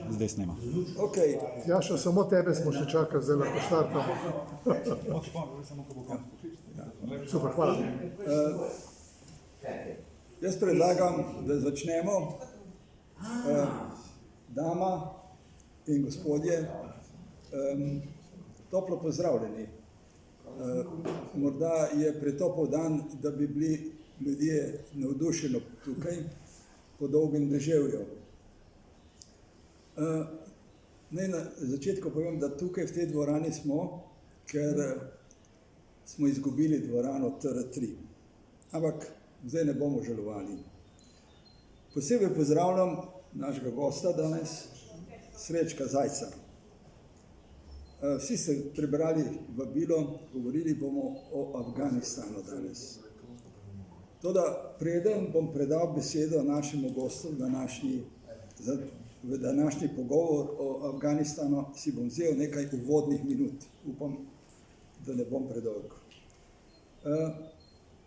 zdaj snema. Ok, Ja, še samo tebe smo še čakali, zdaj lahko štartamo. Super, hvala. jaz predlagam, da začnemo. Dama in gospodje, toplo pozdravljeni. Morda je pretopel dan, da bi bili ljudje navdušeni tukaj po dolgem deževju. Naj na začetku povem, da tukaj v tej dvorani smo, ker smo izgubili dvorano TR3. Ampak zdaj ne bomo žalovali. Posebej pozdravljam našega gosta danes, Srečka Zajca. Vsi ste prebrali vabilo, govorili bomo o Afganistanu danes. Toda preden bom predal besedo našemu gostu v današnji pogovor o Afganistanu, si bom vzel nekaj uvodnih minut. Upam, da ne bom predolg.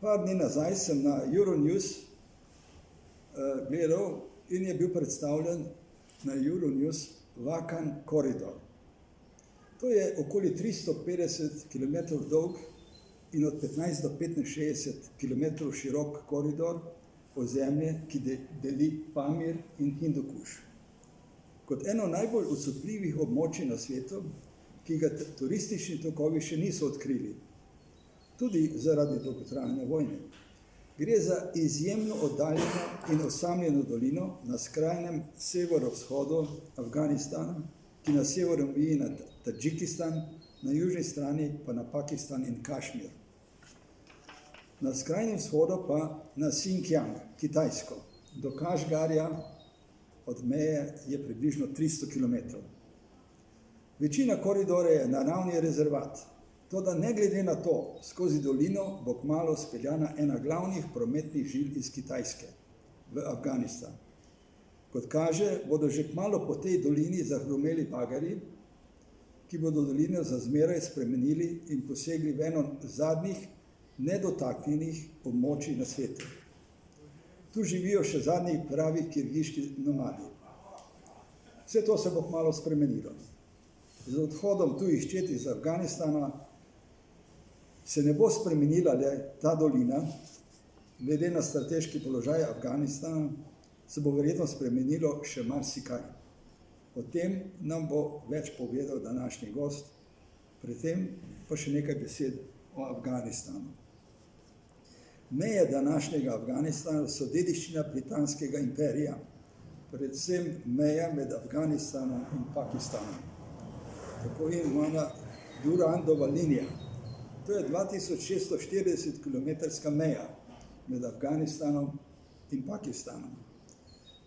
Par dni nazaj sem na Euronews gledal in je bil predstavljen na Euronews Vakan koridor. To je okoli 350 km dolg in od 15 do 65 km širok koridor ozemlje, ki deli Pamir in Hindukuš. Kot eno najbolj osupljivih območij na svetu, ki ga turistični tokovi še niso odkrili, tudi zaradi dolgotrajne vojne. Gre za izjemno oddaljeno in osamljeno dolino na skrajnem severovzhodu Afganistana, ki na severu meji na Tadžikistan, na južni strani pa na Pakistan in Kašmir. Na skrajnem vzhodu pa na Xinjiang, Kitajsko. Do Kašgarja od meje je približno 300 km. Večina koridorja je naravni rezervat. Toda ne glede na to, skozi dolino bo kmalu speljana ena glavnih prometnih žil iz Kitajske v Afganistan. Kot kaže, bodo že kmalu po tej dolini zahrumeli bagerji, ki bodo dolino za zmeraj spremenili in posegli v eno zadnjih nedotaknjenih območij na svetu. Tu živijo še zadnji pravi kirgiški nomadi. Vse to se bo kmalu spremenilo. Z odhodom tujih čet iz Afganistana se ne bo spremenila le ta dolina, glede na strateški položaj Afganistana se bo verjetno spremenilo še marsikaj. O tem nam bo več povedal današnji gost, predtem pa še nekaj besed o Afganistanu. Meje današnjega Afganistana so dediščina Britanskega imperija, predvsem meja med Afganistanom in Pakistanom. Tako imenovana Durandova linija. To je 2640 km meja med Afganistanom in Pakistanom.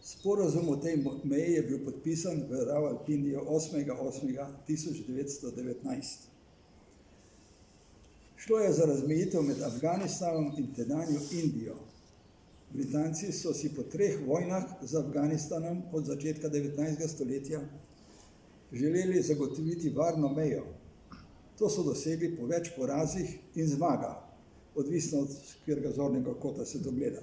Sporazum o tej meji je bil podpisan v Rawalpindiju 8.8.1919. Šlo je za razmejitev med Afganistanom in tedanjo Indijo. Britanci so si po 3 vojnah z Afganistanom od začetka 19. stoletja želeli zagotoviti varno mejo. To so dosegli po več porazih in zmagah, odvisno od katerega zornega kota se to gleda.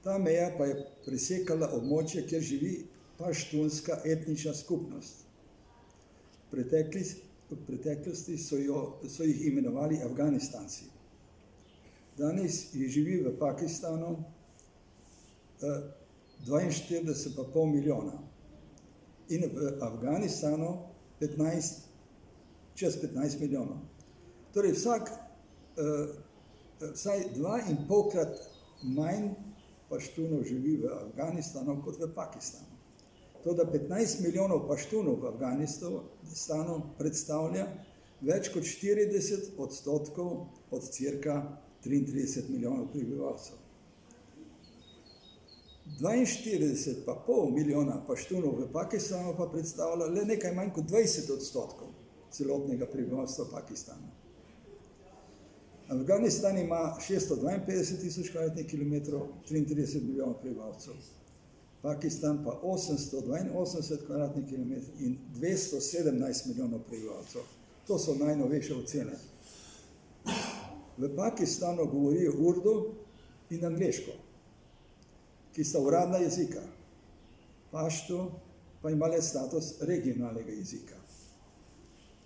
Ta meja pa je presekala območje, kjer živi paštunska etnična skupnost. V preteklosti so jih imenovali Afganistanci. Danes jih živi v Pakistanu 42,5 milijona in v Afganistanu čez 15 milijonov. Torej vsaj 2,5-krat manj paštunov živi v Afganistanu kot v Pakistanu. Toda 15 milijonov paštunov v Afganistanu predstavlja več kot 40% od cirka 33 milijonov prebivalcev. 42,5 milijona paštunov v Pakistanu pa predstavlja le nekaj manj kot 20% celotnega prebivalstva Pakistana. Afganistan ima 652 kvadratnih kilometrov, 33 milijonov prebivalcev. Pakistan pa 882 kvadratnih kilometrov in 217 milijonov prebivalcev. To so najnovejše ocene. V Pakistanu govorijo urdu in angleško, ki sta uradna jezika. Paštu pa ima le status regionalnega jezika.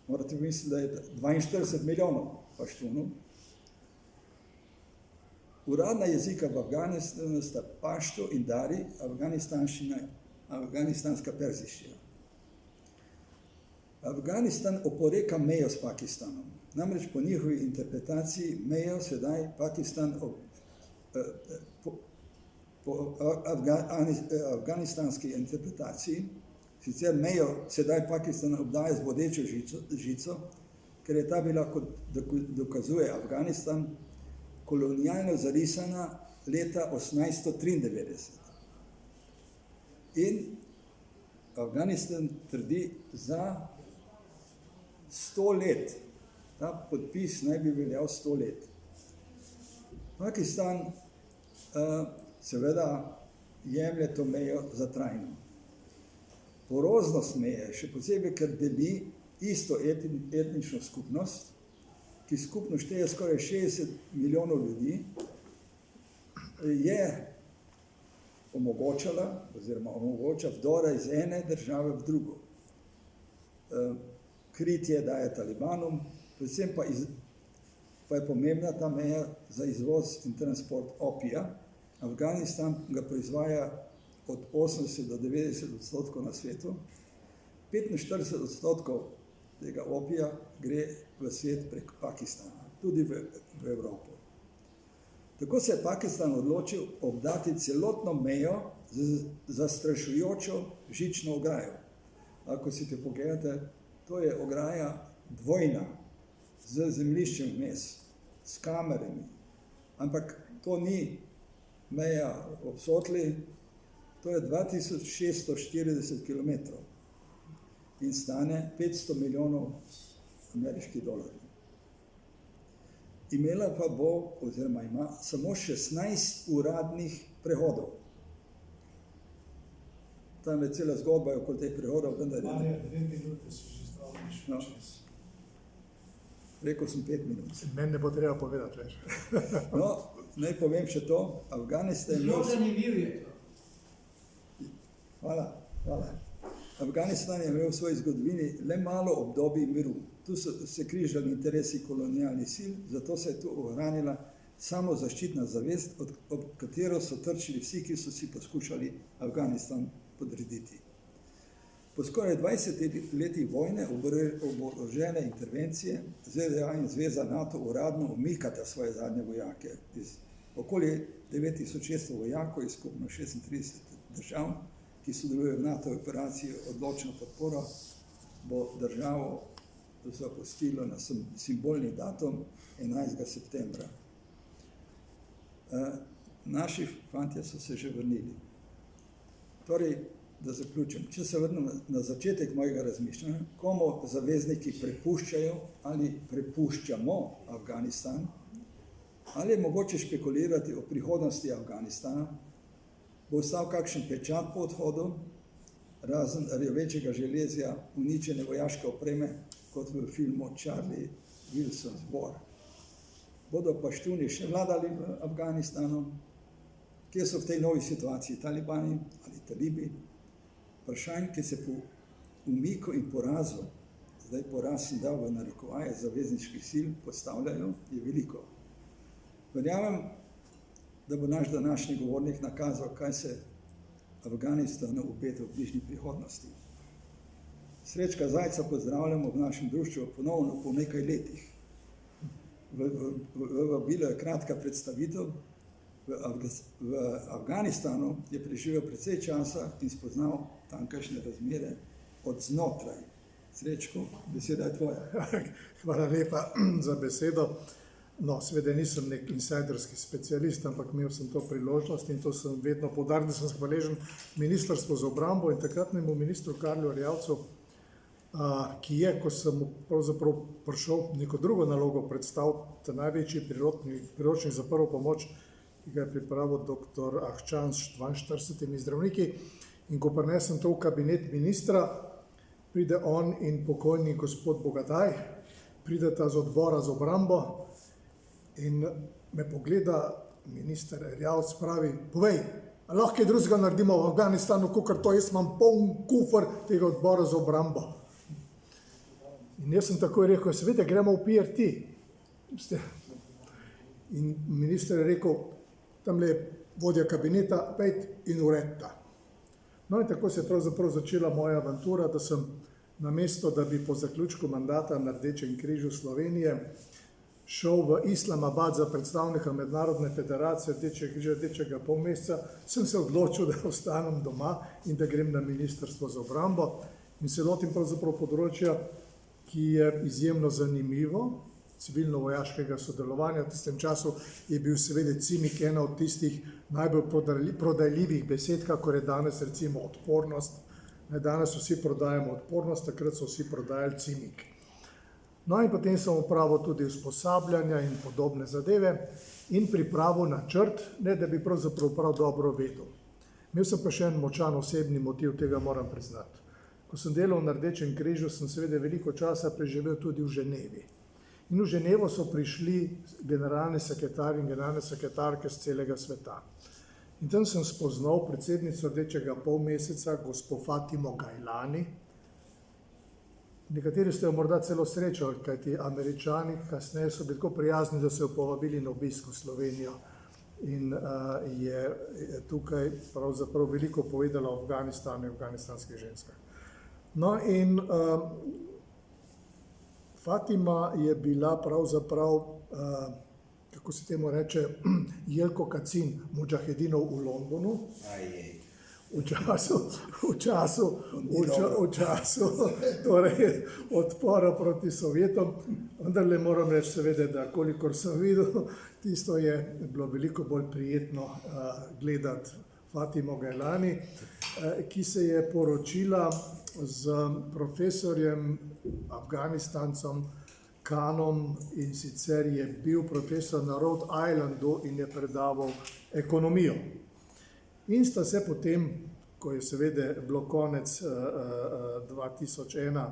Morate misliti, da je 42 milijonov paštunov. Uradna jezika v Afganistanu sta paštu in dari, afganistanščina, afganistanska perziščina. Afganistan oporeka mejo s Pakistanom. Namreč po njihovi interpretaciji mejo sedaj Pakistan po afganistanski interpretaciji, sicer mejo sedaj Pakistan obdaja z bodečo žico, ker je ta bila, kot dokazuje Afganistan, kolonialno zarisana leta 1893. In Afganistan trdi za 100 let. Ta podpis naj bi veljal 100 let. Pakistan seveda jemlje to mejo za trajno. Poroznost meje, še posebej, ker deli isto etnično skupnost, ki skupno šteje skoraj 60 milijonov ljudi, je omogoča vdora iz ene države v drugo. Kritje daje Talibanom, predvsem pa je pomembna ta meja za izvoz in transport opija. Afganistan ga proizvaja od 80 do 90% na svetu. 45% tega opija gre v svet prek Pakistana, tudi v Evropo. Tako se je Pakistan odločil obdati celotno mejo z zastrašujočo žično ograjo. Ako si te pogledate, to je ograja dvojna, z zemljiščem vmes, s kamerami. Ampak to ni meja ob Sotli, to je 2640 km in stane 500 milijonov ameriških dolarjev. Imela pa bo, oziroma ima, samo 16 uradnih prehodov. Tam je cela zgodba okoli teh prehodov, vendar je... Marja, 2 minute si že zdravniš čas. Rekel sem 5 minut. Meni ne bo treba povedati več. No, naj povem še to, Afganistan je imel... Zanimiv je to. Hvala. Afganistan je imel v svoji zgodovini le malo obdobij miru. Tu so se križali interesi kolonialnih sil, zato se je tu ohranila samo zaščitna zavest, ob katero so trčili vsi, ki so si poskušali Afganistan podrediti. Po skoraj 20 letih vojne oborožene intervencije ZDA in Zveza NATO uradno umikata svoje zadnje vojake. Okoli 9600 vojakov iz skupno 36 držav, ki sodelujejo v NATO operaciji odločno podporo, bo državo zapustilo na simbolni datum 11. septembra. Naši fantje so se že vrnili. Torej, da zaključim, če se vrnem na začetek mojega razmišljanja, komu zavezniki prepuščajo ali prepuščamo Afganistan, ali je mogoče špekulirati o prihodnosti Afganistana, bo ostal kakšen pečat po odhodu, razen rjovečega železja, uničene vojaške opreme, kot v filmu Charlie Wilson's War. Bodo paštuni še vladali v Afganistanu? Kje so v tej novi situaciji talibani ali talibi? Vprašanj, ki se po umiku in porazu, zdaj poraz sem dal v narekovaje zavezniških sil, postavljajo, je veliko. Verjamem, da bo naš današnji govornik nakazal, kaj se Afganistanu obeta v bližnji prihodnosti. Srečka Zajca pozdravljamo v našem društvu ponovno po nekaj letih. Bila je kratka predstavitev. V Afganistanu je preživel precej časa in spoznal tamkajšnje razmere od znotraj. Srečko, beseda je tvoja. Hvala lepa za besedo. No, seveda nisem nek insajderski specialist, ampak imel sem to priložnost in to sem vedno poudaril, da sem hvaležen Ministrstvu za obrambo in takratnemu ministru Karlu Erjavcu, ki je, ko sem pravzaprav prišel neko drugo nalogo predstaviti, največji priročnik za prvo pomoč, ki ga je pripravil dr. Ahčan s 42 zdravniki. In ko prinesem to v kabinet ministra, pride on in pokojni gospod Bogataj, prideta z odbora za obrambo in me pogleda minister Erjavc, pravi, povej, a lahko kaj drugega naredimo v Afganistanu, kakor to, jaz imam poln kufer tega odbora za obrambo. In jaz sem takoj rekel, seveda gremo v PRT. In minister je rekel, tamle je vodja kabineta, pejt in uredta. No in tako se je pravzaprav začela moja avantura, da sem namesto, da bi po zaključku mandata na Rdečem križu Slovenije šel v Islamabad za predstavnika Mednarodne federacije Rdečega križa Rdečega pol meseca, sem se odločil, da ostanem doma in da grem na Ministrstvo za obrambo in se lotim pravzaprav področja, ki je izjemno zanimivo, civilno-vojaškega sodelovanja. V tistem času je bil seveda CIMIK ena od tistih najbolj prodajljivih besed, kakor je danes recimo odpornost. Danes vsi prodajamo odpornost, takrat so vsi prodajali CIMIK. No in potem sem opravil tudi usposabljanja in podobne zadeve in pripravil načrt, ne da bi pravzaprav prav dobro vedel. Imel sem pa še en močan osebni motiv, tega moram priznati. Ko sem delal na Rdečem križu, sem seveda veliko časa preživel tudi v Ženevi. In v Ženevo so prišli generalni sekretar in generalne sekretarke z celega sveta. In tam sem spoznal predsednico Rdečega polmeseca, gospo Fatimo Gajlani. Nekateri ste jo morda celo srečali, kajti Američani kasneje so bili tako prijazni, da so jo povabili na obisk v Slovenijo. In je tukaj pravzaprav veliko povedala o Afganistanu in afganistanskih ženskah. No in Fatima je bila pravzaprav, kako se temu reče, Jelko Kacin mudžahedinov v Londonu. V času torej, odpora proti Sovjetom. Vendarle moram reči seveda, da kolikor sem videl, tisto je bilo veliko bolj prijetno gledati Fatimo Gajlani, ki se je poročila z profesorjem Afganistancem Khanom, in sicer je bil profesor na Rhode Islandu in je predaval ekonomijo. In sta se potem, ko je seveda bilo konec 2001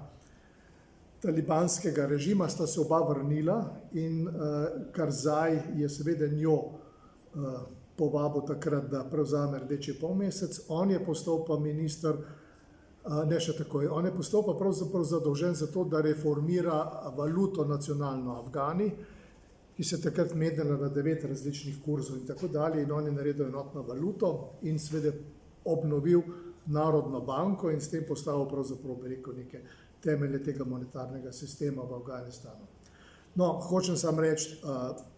talibanskega režima, sta se oba vrnila in Karzai je seveda njo povabil takrat, da prevzame Rdeči polmesec. On je postal pa minister, ne še takoj, on je postal pa pravzaprav zadolžen za to, da reformira valuto nacionalno Afgani, ki se takrat menjala na 9 različnih kurzov in tako dalje, in on je naredil enotno valuto in seveda obnovil Narodno banko in s tem postavil pravzaprav, bi rekel, neke temelje tega monetarnega sistema v Afganistanu. No, hočem samo reči,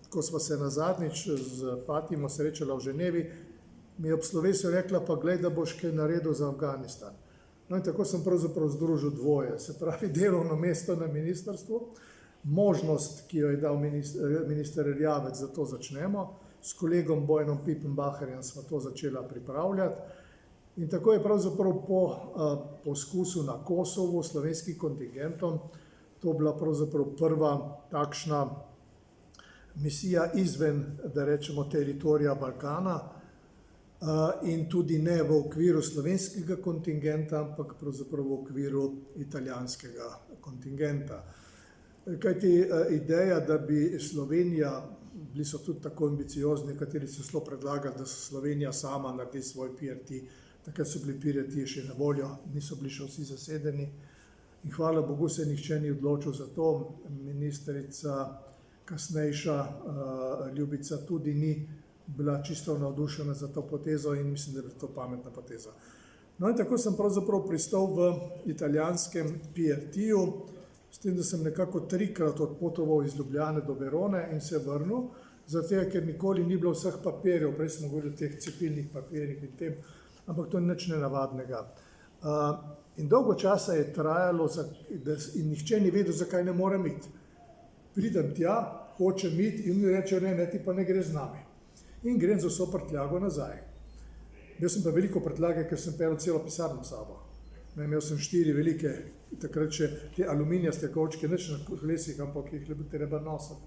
ko sva se nazadnjič z Fatimo srečala v Ženevi, mi je ob slovesu rekla, pa glej, da boš kaj naredil za Afganistan. No in tako sem pravzaprav združil dvoje, se pravi delovno mesto na ministrstvu, možnost, ki jo je dal minister Erjavec, da to začnemo. S kolegom Bojanom Pipenbacherjem smo to začela pripravljati. In tako je pravzaprav po poskusu na Kosovu s slovenskim kontingentom to bila pravzaprav prva takšna misija izven, da rečemo, teritorija Balkana in tudi ne v okviru slovenskega kontingenta, ampak pravzaprav v okviru italijanskega kontingenta. Kajti ideja, da bi Slovenija, bili so tudi tako ambiciozni, nekateri so celo predlagali, da se Slovenija sama naredi svoj PRT, takrat so bili PRT še na voljo, niso bili še vsi zasedeni in hvala Bogu se nihče ni odločil za to. Ministrica kasnejša Ljubica tudi ni bila čisto navdušena za to potezo in mislim, da je to pametna poteza. No in tako sem pravzaprav pristal v italijanskem PRT-ju, s tem, da sem nekako 3-krat odpotoval iz Ljubljane do Verone in se vrnil, zato ker nikoli ni bilo vseh papirjev, prej smo govorili o teh cepilnih papirjih in tem, ampak to ni nič nenavadnega. In dolgo časa je trajalo in nihče ni vedel, zakaj ne morem iti. Pridem tja, hočem iti in mi reče, ne, ti pa ne gre z nami. In grem z vso prtljago nazaj. Imel sem pa veliko prtljage, ker sem pel celo pisarno s sabo. Imel sem 4 velike, takrat še te aluminijaste kovčke, nič na kolesih, ampak jih je treba nositi.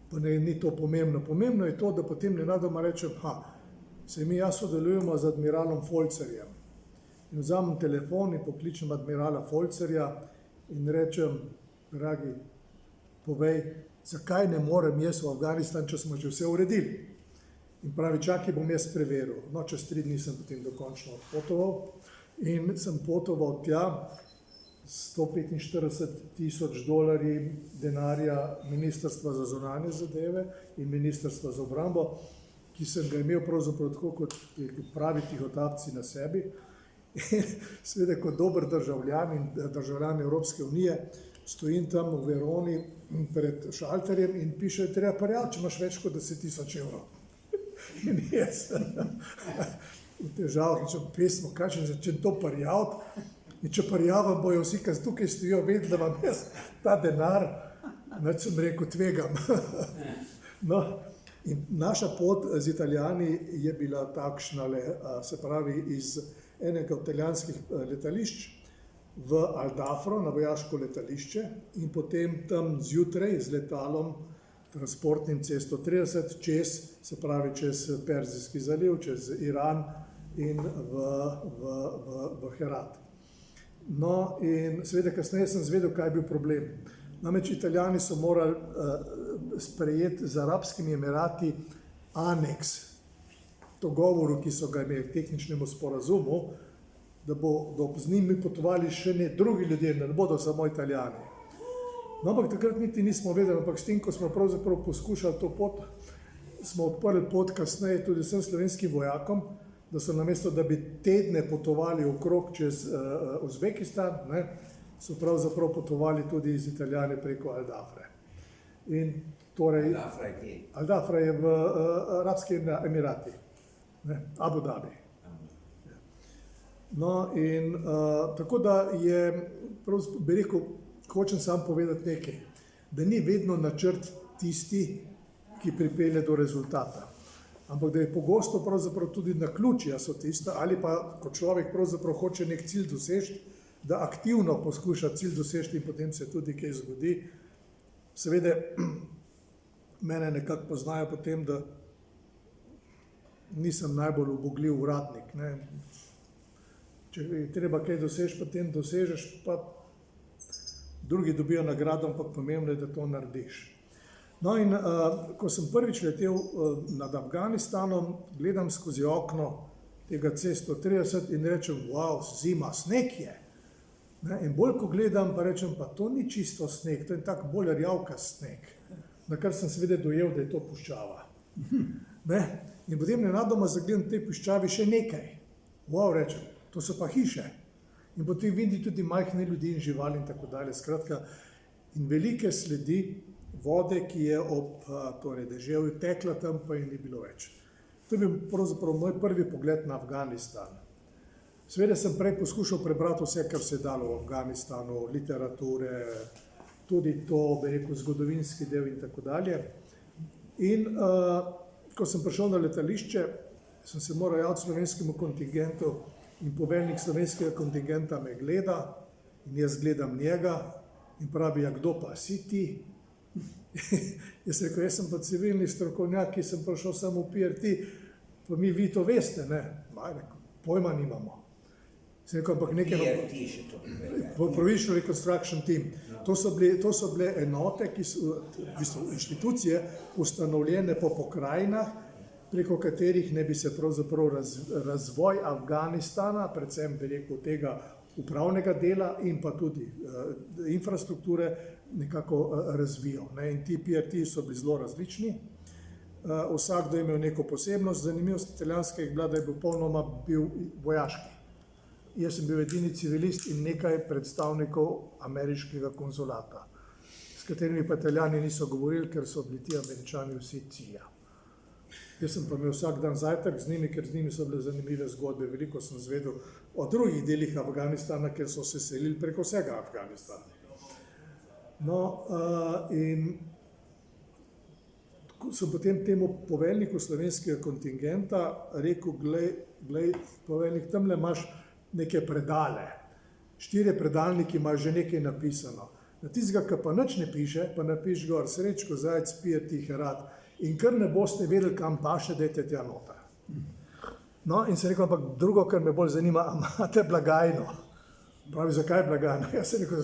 Pa ni to pomembno. Pomembno je to, da potem nenadoma rečem, se mi jaz sodelujemo z admiralom Folcerjem. In vzamem telefon in pokličem admirala Folcerja in rečem, dragi, povej, zakaj ne morem jaz v Afganistan, če smo že vse uredili. In pravi, čakaj, bom jaz preveril. No, čez 3 dni sem potem dokončno odpotoval in sem potoval tja, $145,000 denarja Ministrstva za zunanje zadeve in Ministrstva za obrambo, ki sem ga imel pravzaprav tako kot pravi tihotapci na sebi. In seveda kot dober državljan in državljan Evropske unije stojim tam v Veroni pred šalterjem in piše, treba prijaviti, če imaš več kot 10,000 evrov. In jaz v težavah in če pesmo, kaj če to prijaviti, in če prijavim, bojo vsi, ki tukaj stojijo, vedeli, da vam jaz ta denar, nič sem rekel, tvegam. No, in naša pot z Italijani je bila takšna, se pravi, iz enega od italijanskih letališč v Aldafro, na vojaško letališče, in potem tam zjutraj z letalom, transportnim C-130, čez, se pravi, čez Perzijski zaliv, čez Iran in v Herat. No, in seveda kasneje sem zvedel, kaj je bil problem. Namreč Italijani so morali sprejeti z Arabskimi Emirati aneks dogovoru, ki so ga imeli, tehničnemu sporazumu, da bodo z njimi potovali še ne drugi ljudje, da ne bodo samo Italijani. No, ampak takrat niti nismo vedeli, ampak s tem, ko smo pravzaprav poskušali to pot, smo odprli pot kasneje tudi vsem slovenskim vojakom, da so namesto, da bi tedne potovali okrog čez Uzbekistan, so pravzaprav potovali tudi iz Italijane preko Aldafre. In torej, Aldafra je v Arabskih Emirati, Abu Dhabi. No, in tako da je, bi rekel, hočem sam povedati nekaj, da ni vedno načrt tisti, ki pripelje do rezultata. Ampak da je pogosto pravzaprav tudi naključja so tista, ali pa ko človek pravzaprav hoče nek cilj doseči, da aktivno poskuša cilj doseči in potem se tudi kaj zgodi. Seveda, mene nekako poznajo potem, da nisem najbolj ubogljiv uradnik. Če je treba kaj doseči, potem dosežeš, pa drugi dobijo nagrado, ampak pomembno je, da to narediš. No in ko sem prvič letel nad Afganistanom, gledam skozi okno tega C-130 in rečem, wow, zima, sneg je. In bolj ko gledam, pa rečem, pa to ni čisto sneg, to je tak bolj rjavka sneg. Na kar sem seveda dojel, da je to puščava. In potem nenadoma zagledam v tej puščavi še nekaj. Wow, rečem, to so pa hiše. In potem vidi tudi majhne ljudi in živali in tako dalje. Skratka, in velike sledi vode, ki je ob deževju tekla tam, pa je ni bilo več. To je bil pravzaprav moj prvi pogled na Afganistan. Seveda sem prej poskušal prebrati vse, kar se je dalo v Afganistanu, literature, tudi to, bi rekel, zgodovinski del in tako dalje. In ko sem prišel na letališče, sem se moral javiti slovenskemu kontingentu in poveljnik slovenskega kontingenta me gleda in jaz gledam njega in pravi, ja, kdo pa si ti? Jaz rekel, jaz sem pa civilni strokovnjak, ki sem prišel samo v PRT, pa vi to veste, ne? Pojma nimamo. Sem rekel, ampak nekaj... Provincial Reconstruction Team. To so bile enote, ki so, v bistvu inštitucije, ustanovljene po pokrajinah, preko katerih ne bi se pravzaprav razvoj Afganistana, predvsem bi rekel tega upravnega dela in pa tudi infrastrukture nekako razvijal. In ti PRT so bili zelo različni. Vsakdo je imel neko posebnost. Zanimivost italijanskega je bila, da je bil popolnoma vojaški. Jaz sem bil edini civilist in nekaj predstavnikov ameriškega konzulata, s katerimi pa Italijani niso govorili, ker so bili ti Američani vsi CIA. Jaz sem pa imel vsak dan zajtrk z njimi, ker z njimi so bile zanimive zgodbe. Veliko sem zvedel o drugih delih Afganistana, ker so se selili preko vsega Afganistana. No, in sem potem temu poveljniku slovenskega kontingenta rekel, glej, poveljnik, tamle imaš neke predale. 4 predalniki imajo že nekaj napisano. Na tistega, ki pa nič ne piše, pa napiš gor Srečko Zajec, PRT Herat, in kar ne boste vedeli, kam paše, dajte tja noter. No, in sem rekel, ampak drugo, kar me bolj zanima, imate blagajno? Pravi, zakaj blagajno? Jaz sem rekel,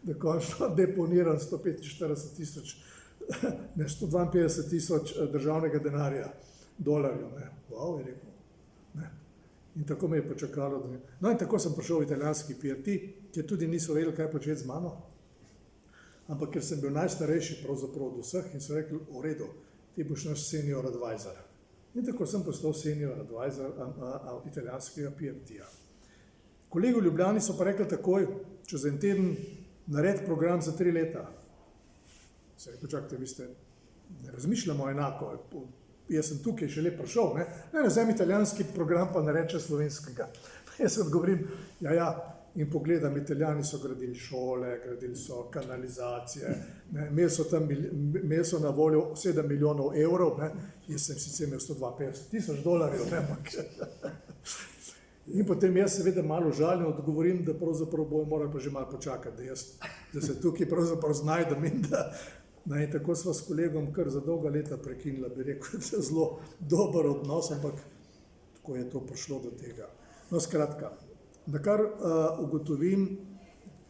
da končno deponiram 152,000 državnega denarja. dolarjev. Ne. Wow, je rekel. Ne. In tako me je počakalo. No in tako sem prišel v italijanski PRT, kjer tudi niso vedeli, kaj početi z mano. Ampak ker sem bil najstarejši pravzaprav od vseh in so rekli, v redu, ti boš naš senior advisor. In tako sem postal senior advisor italijanskega PRT-ja. Kolegi v Ljubljani so pa rekli takoj, čez en teden naredi program za 3 leta. Se rekel, čakajte, vi ste, ne razmišljamo enako, jaz sem tukaj šele prišel, ne vzem italijanski program pa nareče slovenskega. Jaz odgovorim, ja, in pogledam, Italijani so gradili šole, gradili so kanalizacije, imeli so na voljo 7 milijonov evrov, ne, jaz sem sicer imel 152 tisoč dolarjev, ne, in potem jaz seveda malo žaljen odgovorim, da pravzaprav bojo morali pa že malo počakati, da se tukaj pravzaprav znajdem in da, in tako sva s kolegom kar za dolga leta prekinila, bi rekel, da je zelo dober odnos, ampak tako je to prišlo do tega. No, skratka, da kar ugotovim,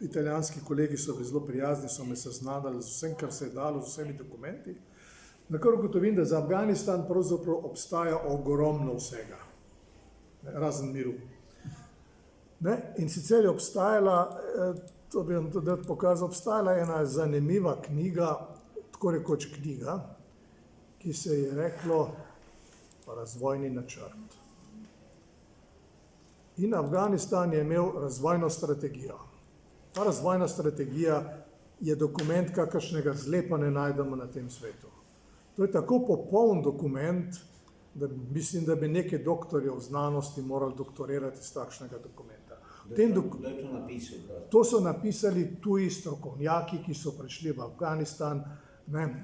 italijanski kolegi so bili zelo prijazni, so me seznanili z vsem, kar se je dalo, z vsemi dokumenti, da kar ugotovim, da za Afganistan pravzaprav obstaja ogromno vsega, razen miru. In sicer je obstajala, to bi vam tudi pokazal, obstajala ena zanimiva knjiga, tako rekoč knjiga, ki se je reklo Razvojni načrt. In Afganistan je imel razvojno strategijo. Ta razvojna strategija je dokument, kakršnega zlepa ne najdemo na tem svetu. To je tako popoln dokument, da mislim, da bi nekaj doktorjev znanosti morali doktorirati iz takšnega dokumenta. Kdo je to napisal? To so napisali tuji strokovnjaki, ki so prišli v Afganistan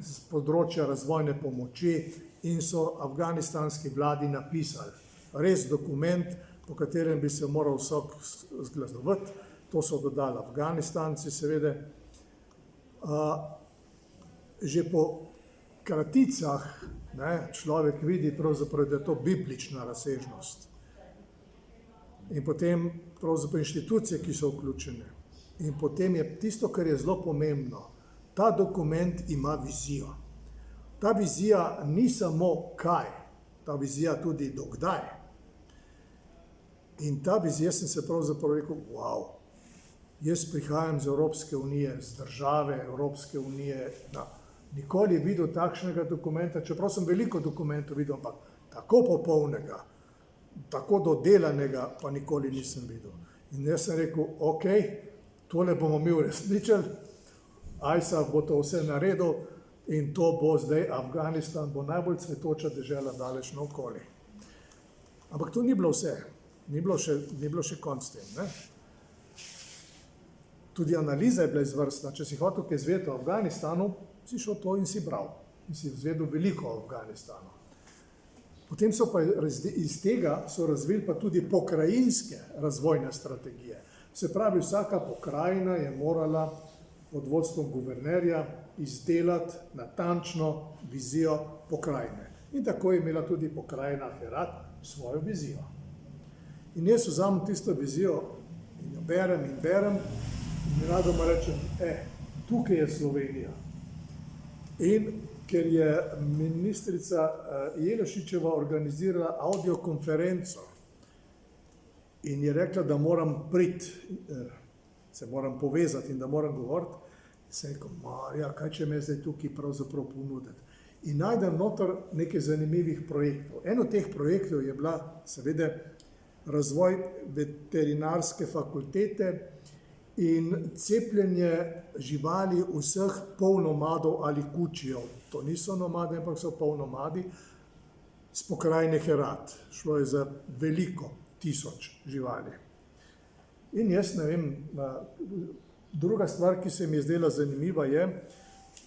z področja razvojne pomoči in so afganistanski vladi napisali res dokument, po katerem bi se moral vsak zglasovati. To so dodali Afganistanci, seveda. Že po kraticah človek vidi pravzaprav, da je to biblična razsežnost. In potem pravzaprav inštitucije, ki so vključene. In potem je tisto, kar je zelo pomembno, ta dokument ima vizijo. Ta vizija ni samo kaj, ta vizija tudi do kdaj. In ta vizija, sem se pravzaprav rekel, wow, jaz prihajam z Evropske unije, z države Evropske unije, nikoli videl takšnega dokumenta, čeprav sem veliko dokumentov videl, ampak tako popolnega, tako dodelanega pa nikoli nisem videl. In jaz sem rekel, ok, tole bomo mi uresničili, ISAF bo to vse naredil in to bo zdaj Afganistan, bo najbolj cvetoča dežela daleč naokoli. Ampak to ni bilo vse. Ni bilo še konc tem. Ne? Tudi analiza je bila izvrstna. Če si hotel kaj izvedeti o Afganistanu, si šel to in si bral. In si izvedel veliko o Afganistanu. Potem so pa iz tega so razvili pa tudi pokrajinske razvojne strategije. Se pravi, vsaka pokrajina je morala pod vodstvom guvernerja izdelati natančno vizijo pokrajine. In tako je imela tudi pokrajina Herat svojo vizijo. In jaz vzamem tisto vizijo in jo berem in radoma rečem, tukaj je Slovenija. In ker je ministrica Jelešičeva organizirala audiokonferenco in je rekla, da moram priti, se moram povezati in da moram govoriti, sem rekel, Marja, kaj če me zdaj tukaj pravzaprav ponuditi. In najdem noter nekaj zanimivih projektov. En od teh projektov je bila seveda razvoj veterinarske fakultete in cepljenje živali vseh polnomadov ali kučijev. To niso nomadi, ampak so polnomadi z pokrajine Herat. Šlo je za veliko 1000 živali. In jaz ne vem, druga stvar, ki se mi je zdela zanimiva je,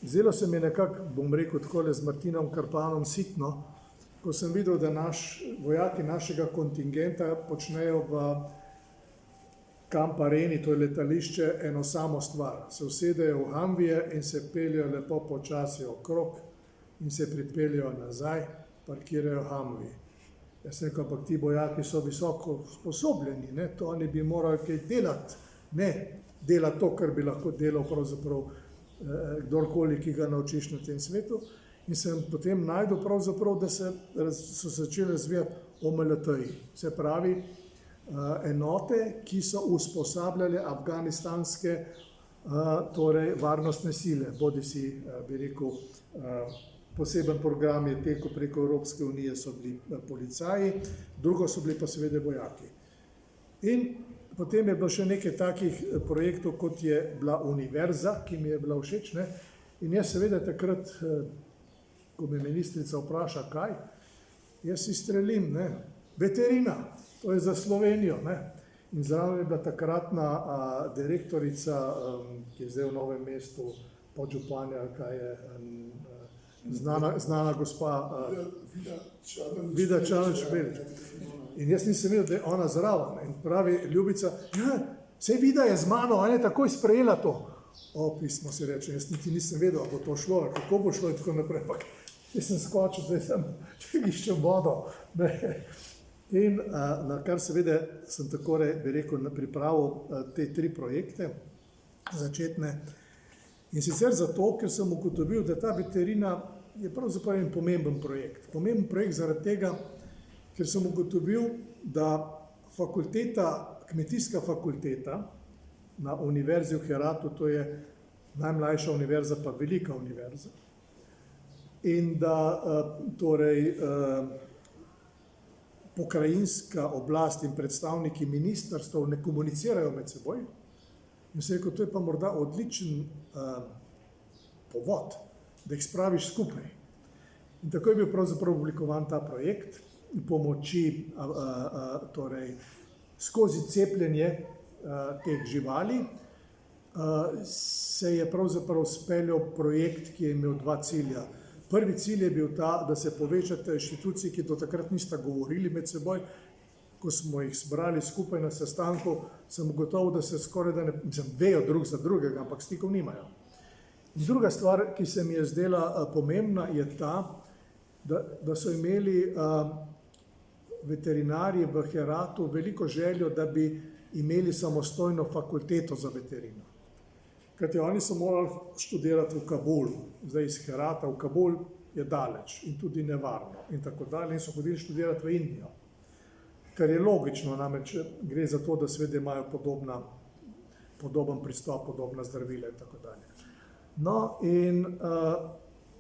zdelo se mi nekako, bom rekel takole z Martinom Karpanom sitno, ko sem videl, da vojaki našega kontingenta počnejo v Camp Areni, to je letališče, eno samo stvar. Se usedejo v Humveeje in se peljejo lepo počasi okrog in se pripeljejo nazaj, parkirajo Humvee. Jaz sem rekel, ampak ti vojaki so visoko sposobljeni, to oni bi morali kaj delati, ne delati to, kar bi lahko delal pravzaprav kdorkoli, ki ga naučiš na tem svetu. in sem potem najdel pravzaprav, da so začeli razvijati OMLT-ji, se pravi enote, ki so usposabljale afganistanske torej varnostne sile, bodi si, bi rekel, poseben program je tekel preko Evropske unije, so bili policaji, drugo so bili pa seveda vojaki. In potem je bilo še nekaj takih projektov, kot je bila univerza, ki mi je bila všeč, ne? In jaz seveda takrat, ko me ministrica vpraša, kaj, jaz si strelim, ne? Veterina, to je za Slovenijo, ne? In zraven je bila takratna direktorica, ki je zdaj v Novem mestu, podžupanja, kaj je, znana gospa Vida Čadonič-Špelič. In jaz nisem videl, da je ona zraven. In pravi Ljubica, ja, saj Vida je z mano, ona je takoj sprejela to. Pismo si reče, jaz niti nisem vedel, bo to šlo, kako bo šlo in tako naprej. Ampak jaz sem skočil, zdaj sem iščel vodo. In na kar seveda sem takore, bi rekel, pripravil te 3 projekte začetne. In sicer zato, ker sem ugotovil, da ta veterina je pravzaprav en pomemben projekt. Pomemben projekt zaradi tega, ker sem ugotovil, da kmetijska fakulteta na Univerzi v Heratu, to je najmlajša univerza, pa velika univerza, in da torej pokrajinska oblast in predstavniki ministrstev ne komunicirajo med seboj. In sem rekel, to je pa morda odličen povod, da jih spraviš skupaj. In tako je bil pravzaprav oblikovan ta projekt pomoči torej skozi cepljenje teh živali. Se je pravzaprav speljal projekt, ki je imel 2 cilja. Prvi cilj je bil ta, da se povečate inštituciji, ki do takrat nista govorili med seboj. Ko smo jih zbrali skupaj na sestanku, sem ugotovil, da se skoraj da ne vejo drug za drugega, ampak stikov nimajo. In druga stvar, ki se mi je zdela pomembna, je ta, da so imeli veterinarji v Heratu veliko željo, da bi imeli samostojno fakulteto za veterino. Kajti oni so morali študirati v Kabulu, zdaj iz Herata v Kabul je daleč in tudi nevarno in tako dalje, in so hodili študirati v Indijo. Kar je logično, namreč gre za to, da seveda imajo podoben pristop, podobna zdravila in tako dalje. No, in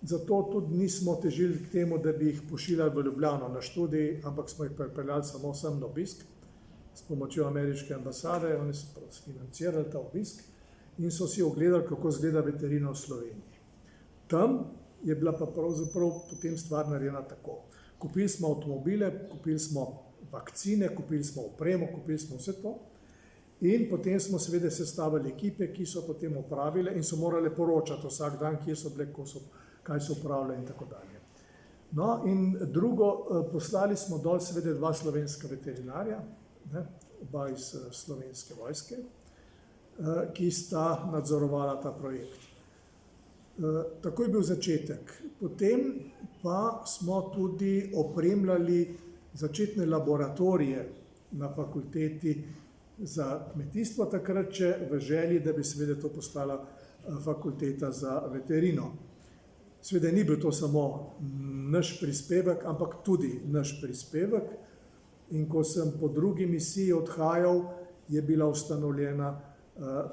zato tudi nismo težili k temu, da bi jih pošiljali v Ljubljano na študij, ampak smo jih pripeljali samo sem na obisk s pomočjo ameriške ambasade, oni so financirali ta obisk in so si ogledali, kako izgleda veterina v Sloveniji. Tam je bila pa pravzaprav potem stvar narejena tako. Kupili smo avtomobile, kupili smo vakcine, kupili smo opremo, kupili smo vse to in potem smo seveda sestavili ekipe, ki so potem opravile in so morale poročati vsak dan, kje so bile, kaj so upravljali in tako dalje. No in drugo, poslali smo dol seveda 2 slovenska veterinarja, oba iz Slovenske vojske, ki sta nadzorovala ta projekt. Tako je bil začetek. Potem pa smo tudi opremljali začetne laboratorije na fakulteti za kmetijstvo takrat, če v želji, da bi seveda to postala fakulteta za veterino. Seveda ni bil to samo naš prispevek, ampak tudi naš prispevek. In ko sem po drugi misiji odhajal, je bila ustanovljena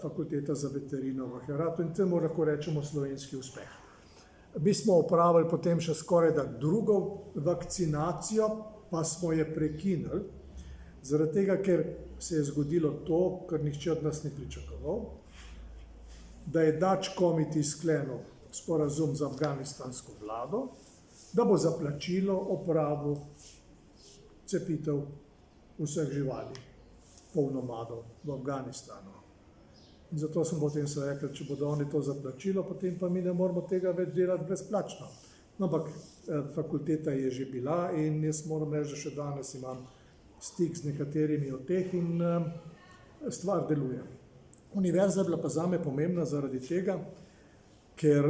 fakulteta za veterino v Heratu in temu lahko rečemo slovenski uspeh. Mi smo opravili potem še skoraj da drugo vakcinacijo, pa smo je prekinili, zaradi tega, ker se je zgodilo to, kar nihče od nas ni pričakoval, da je Dutch Committee sklenil sporazum z afganistansko vlado, da bo za plačilo opravil cepitev vseh živali, polnomadov v Afganistanu. In zato smo potem se rekli, če bodo oni to za plačilo, potem pa mi ne moramo tega več delati brezplačno. No, ampak fakulteta je že bila in jaz moram reči, da še danes imam stik z nekaterimi od teh in stvar deluje. Univerza je bila pa zame pomembna zaradi tega, ker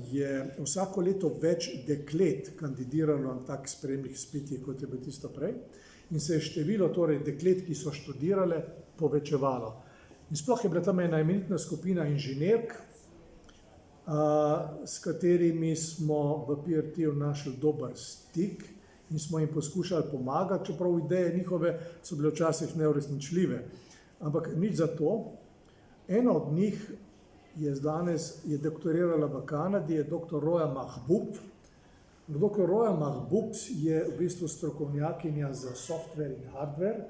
je vsako leto več deklet kandidiralo na tak sprejemnih izpitih, kot je bilo tisto prej, in se je število torej deklet, ki so študirale, povečevalo. In sploh je bila tam ena imenitna skupina inženirk, s katerimi smo v PRT-ju našli dober stik in smo jim poskušali pomagati, čeprav ideje njihove so bile včasih neuresničljive. Ampak nič za to. Ena od njih je doktorirala v Kanadi, je dr. Roja Mahbub. Dr. Roja Mahbub je v bistvu strokovnjakinja za software in hardware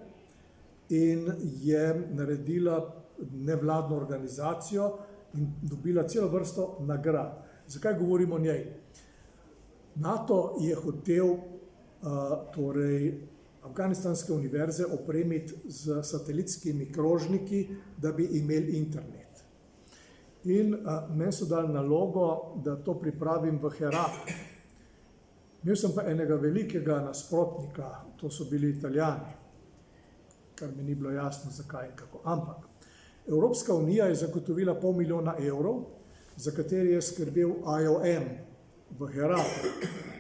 in je naredila nevladno organizacijo in dobila celo vrsto nagrad. Zakaj govorim o njej? NATO je hotel torej afganistanske univerze opremiti z satelitskimi krožniki, da bi imeli internet. In meni so dali nalogo, da to pripravim v Heratu. Imel sem pa enega velikega nasprotnika, to so bili Italijani, kar mi ni bilo jasno, zakaj in kako. Ampak Evropska unija je zagotovila $500 000, za kateri je skrbel IOM v Heratu.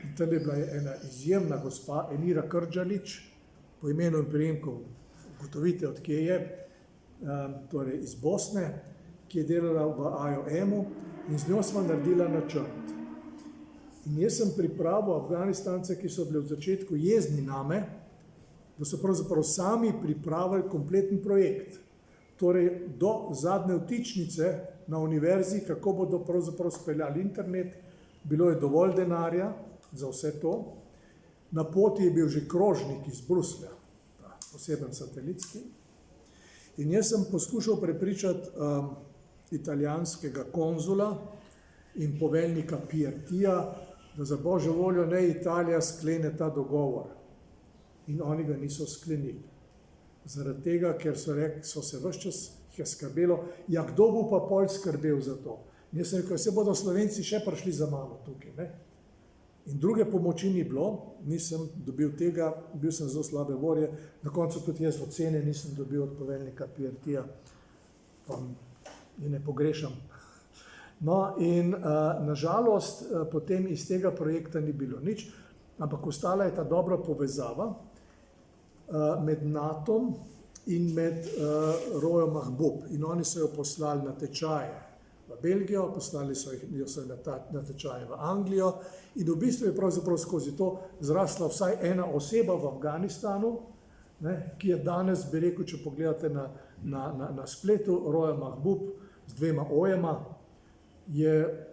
In tam je bila ena izjemna gospa, Enira Krdžalić, po imenu in priimku, ugotovite, od kje je, torej iz Bosne, ki je delala v IOM-u in z njo smo naredila načrt. In jaz sem pripravil Afganistance, ki so bili v začetku jezni name, da so pravzaprav sami pripravili kompleten projekt. Torej do zadnje vtičnice na univerzi, kako bodo pravzaprav speljali internet, bilo je dovolj denarja za vse to. Na poti je bil že krožnik iz Bruslja, poseben satelitski. In jaz sem poskušal prepričati italijanskega konzula in poveljnika PRT-ja, da za božjo voljo ne Italija sklene ta dogovor. In oni ga niso sklenili. Zaradi tega, ker so se ves čas jih skrbelo, ja, kdo bo pa pol skrbel za to? In jaz sem rekel, se bodo Slovenci še prišli za mano tukaj, ne? In druge pomoči ni bilo, nisem dobil tega, bil sem zelo slabe volje, na koncu tudi jaz ocene nisem dobil od poveljnika PRT-ja, pa je ne pogrešam. No in nažalost potem iz tega projekta ni bilo nič, ampak ostala je ta dobra povezava med NATO-om in med Rojo Mahbub. In oni so jo poslali na tečaje v Belgijo, poslali so jo na tečaje v Anglijo in v bistvu je pravzaprav skozi to zrasla vsaj ena oseba v Afganistanu, ne, ki je danes, bi rekel, če pogledate na spletu, Roja Mahbub z 2 ojema, je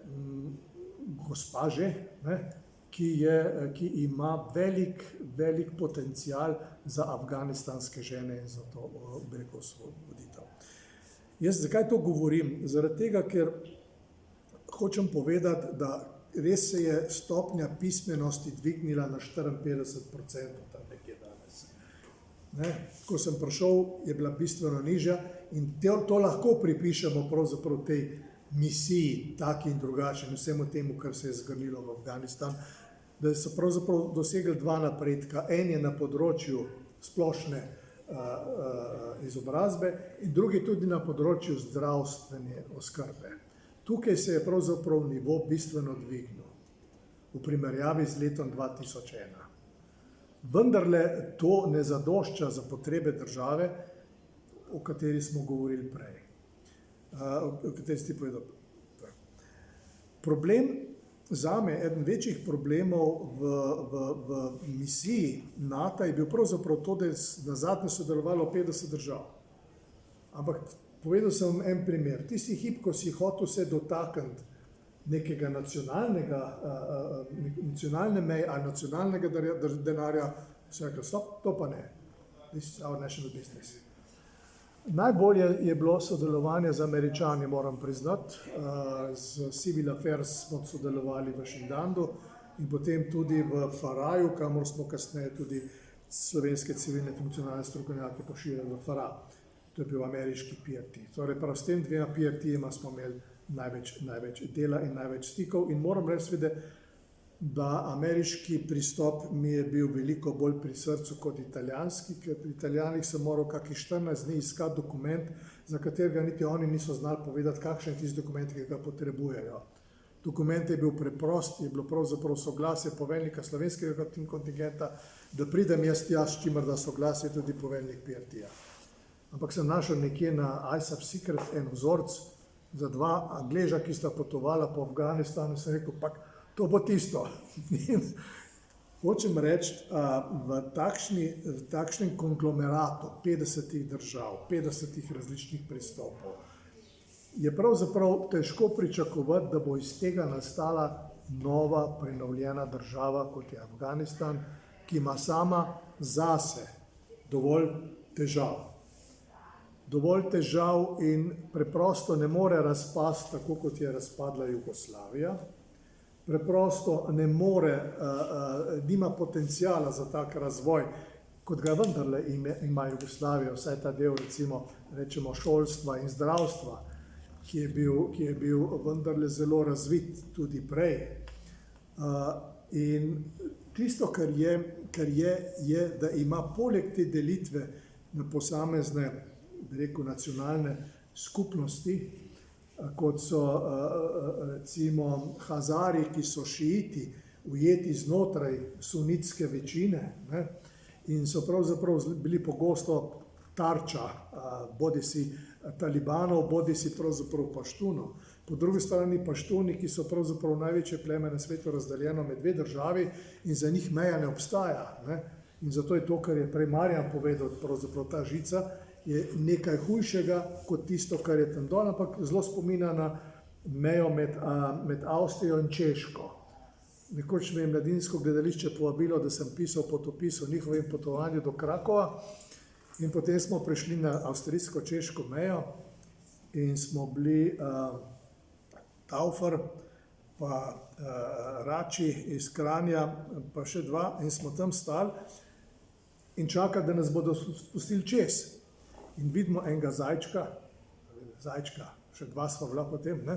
gospa že, ne, ki ima velik potencial za afganistanske žene in za to, bi rekel, osvoboditev. Jaz zakaj to govorim? Zaradi tega, ker hočem povedati, da res se je stopnja pismenosti dvignila na 54% tam nekje danes. Ne? Ko sem prišel, je bila bistveno nižja in to lahko pripišemo pravzaprav tej misiji, taki in drugačni, vsemu temu, kar se je zgrnilo v Afganistan, da so pravzaprav dosegli 2 napredka. En je na področju splošne izobrazbe in drugi tudi na področju zdravstvene oskrbe. Tukaj se je pravzaprav nivo bistveno dvignil v primerjavi z letom 2001. Vendarle to ne zadošča za potrebe države, o kateri smo govorili prej. O kateri ste povedali. Problem zame, eden večjih problemov v misiji NATO je bil pravzaprav to, da je nazadnje sodelovalo 50 držav. Ampak povedal sem en primer. Tisti hip, ko si hotel se dotakniti nekega nacionalne meje ali nacionalnega denarja, se rekel, stop, to pa ne. This is our national business. Najbolje je bilo sodelovanje z Američani, moram priznati. Z Civil Affairs smo sodelovali v Šindandu in potem tudi v Faraju, kamor smo kasneje tudi slovenske civilne funkcionalne strokovnjake pošiljali v Faraj. To je bil ameriški PRT. Torej, prav s tem 2 PRT-jima smo imeli največ dela in največ stikov in moram reči, da ameriški pristop mi je bil veliko bolj pri srcu kot italijanski, ker pri Italijanih sem moral kakih 14 dni iskati dokument, za katerega niti oni niso znali povedati, kakšen je tisti dokument, ki ga potrebujejo. Dokument je bil preprost, je bilo pravzaprav soglasje poveljnika slovenskega kontingenta, da pridem jaz tja, s čimer da soglasje tudi poveljnik PRT-ja. Ampak sem našel nekje na ISAF Secret en vzorc, za dva Angleža, ki sta potovala po Afganistanu, sem rekel, pa to bo tisto. In hočem reči, v takšnem konglomeratu 50 držav, 50 različnih pristopov, je pravzaprav težko pričakovati, da bo iz tega nastala nova, prenovljena država, kot je Afganistan, ki ima sama zase dovolj težav. Dovolj težav in preprosto ne more razpasti tako, kot je razpadla Jugoslavija. Preprosto ne more, nima potencijala za tak razvoj, kot ga vendarle ima Jugoslavija, vsaj ta del, recimo, rečemo šolstva in zdravstva, ki je bil vendarle zelo razvit tudi prej. In tisto, kar je, da ima poleg te delitve na posamezne, bi rekel, nacionalne skupnosti, kot so recimo Hazari, ki so šiiti, ujeti znotraj sunitske večine, ne, in so pravzaprav bili pogosto tarča bodisi talibanov, bodisi pravzaprav paštunov. Po drugi strani paštuni, ki so pravzaprav največje pleme na svetu razdeljeno med dve državi in za njih meja ne obstaja. Ne. In zato je to, kar je prej Marjan povedal, pravzaprav ta žica, je nekaj hujšega kot tisto, kar je tam dol, ampak zelo spomina na mejo med Avstrijo in Češko. Nekoč me je Mladinsko gledališče povabilo, da sem pisal potopis o njihovem potovanju do Krakova in potem smo prišli na avstrijsko-češko mejo in smo bili Taufer, pa Rači iz Kranja, pa še dva in smo tam stali in čakali, da nas bodo spustili čez. In vidimo enega zajčka, še dva sva bila potem, ne,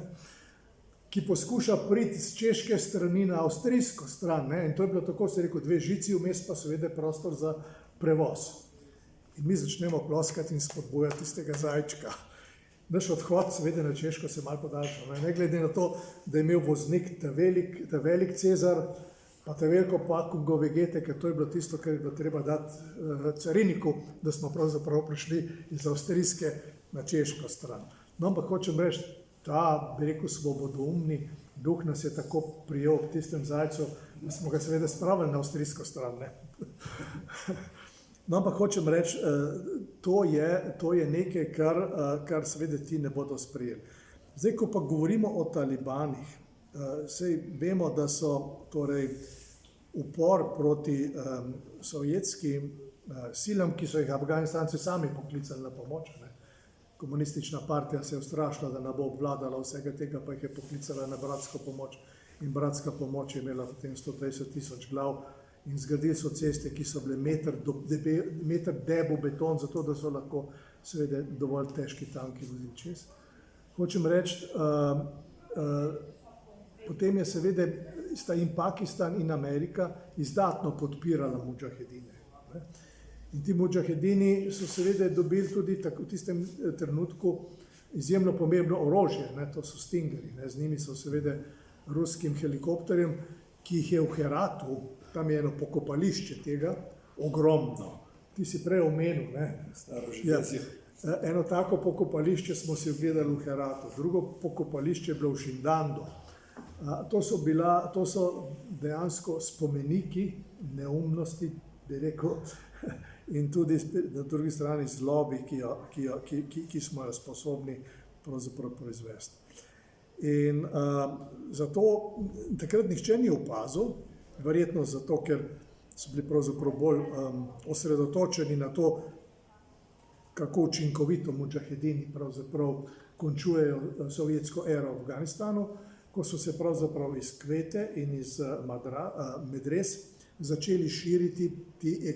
ki poskuša priti z češke strani na avstrijsko stran, ne, in to je bilo tako, se je rekel, dve žici, vmes pa seveda prostor za prevoz. In mi začnemo ploskati in spodbujati tistega zajčka. Naš odhod seveda na Češko se malo podaljšal, ne glede na to, da je imel voznik ta velik Cezar, pa te veliko pakungo vegete, ker to je bilo tisto, kar je bilo treba dati cariniku, da smo pravzaprav prišli iz avstrijske na češko stran. No, ampak hočem reči, ta, bi rekel, svobodoumni duh nas je tako prijel ob tistem zajcu, da smo ga seveda spravili na avstrijsko stran, ne. No, ampak hočem reči, to je nekaj, kar seveda ti ne bodo sprejeli. Zdaj, ko pa govorimo o talibanih, saj vemo, da so torej upor proti sovjetskim silam, ki so jih Afganistanci sami poklicali na pomoč. Ne. Komunistična partija se je ustrašila, da ne bo obvladala vsega tega, pa jih je poklicala na bratsko pomoč in bratska pomoč je imela potem 120,000 glav in zgradili so ceste, ki so bile meter debel beton, zato da so lahko seveda dovolj težki tanki vozili čez. Hočem reči, potem je seveda sta in Pakistan in Amerika izdatno podpirala mudžahedine. Ne. In ti mudžahedini so seveda dobili tudi v tistem trenutku izjemno pomembno orožje, ne, to so Stingeri, ne, z njimi so seveda ruskim helikopterjem, ki jih je v Heratu, tam je eno pokopališče tega, ogromno. Ti si prej omenil, ne. Eno tako pokopališče smo si ogledali v Heratu, drugo pokopališče je bilo v Šindandu. To so dejansko spomeniki neumnosti, bi rekel, in tudi na drugi strani zlobi, ki smo jo sposobni pravzaprav proizvesti. In zato takrat nihče ni opazil, verjetno zato, ker so bili pravzaprav bolj osredotočeni na to, kako učinkovito mudžahedini pravzaprav končujejo sovjetsko ero v Afganistanu, ko so se pravzaprav iz Kvete in iz Medres začeli širiti ti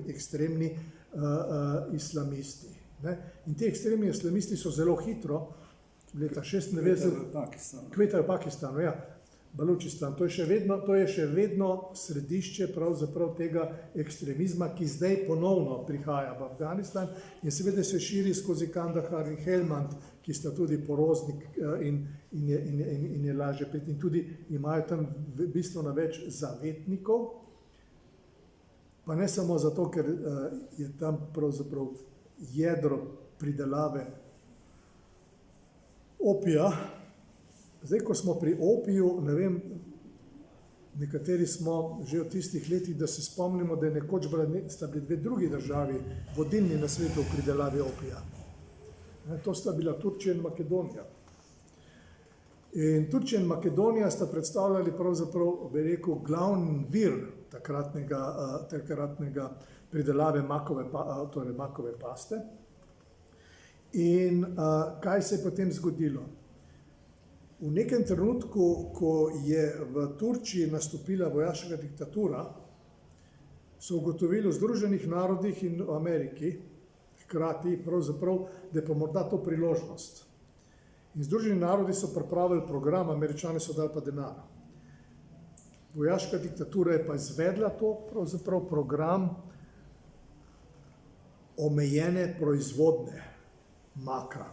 ekstremni islamisti. Ne? In ti ekstremni islamisti so zelo hitro, leta 1996, Kveta v Pakistanu, ja, Balučistan, to je še vedno središče pravzaprav tega ekstremizma, ki zdaj ponovno prihaja v Afganistan in seveda se širi skozi Kandahar in Helmand, ki sta tudi poroznik in je lažje priti. In tudi imajo tam bistveno več zavetnikov, pa ne samo zato, ker je tam pravzaprav jedro pridelave opija. Zdaj, ko smo pri opiju, ne vem, nekateri smo že v tistih letih, da se spomnimo, da je nekoč sta bili dve drugi državi vodilni na svetu v pridelavi opija. To sta bila Turčija in Makedonija. In Turčija in Makedonija sta predstavljali pravzaprav, bi rekel, glavni vir takratnega pridelave makove paste. In kaj se je potem zgodilo? V nekem trenutku, ko je v Turčiji nastopila vojaška diktatura, so ugotovili v Združenih narodih in v Ameriki hkrati pravzaprav, da je pa morda to priložnost. In Združeni narodi so pripravili program, Američani so dali pa denar. Vojaška diktatura je pa izvedla to, pravzaprav program omejene proizvodne maka.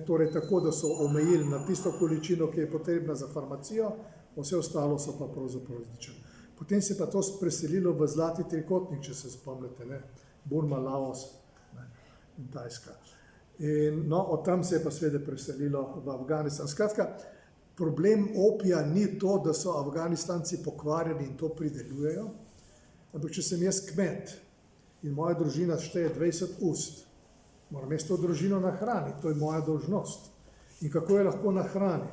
Torej tako, da so omejili na tisto količino, ki je potrebna za farmacijo, vse ostalo so pa pravzaprav različne. Potem se je pa to preselilo v Zlati trikotnik, če se spomnite, Burma, Laos in Tajska. In od tam se je pa seveda preselilo v Afganistan. Skratka, problem opija ni to, da so Afganistanci pokvarjeni in to pridelujejo, ampak če sem jaz kmet in moja družina šteje 20 ust, moram jaz to družino nahraniti, to je moja dolžnost. In kako jo lahko nahranim?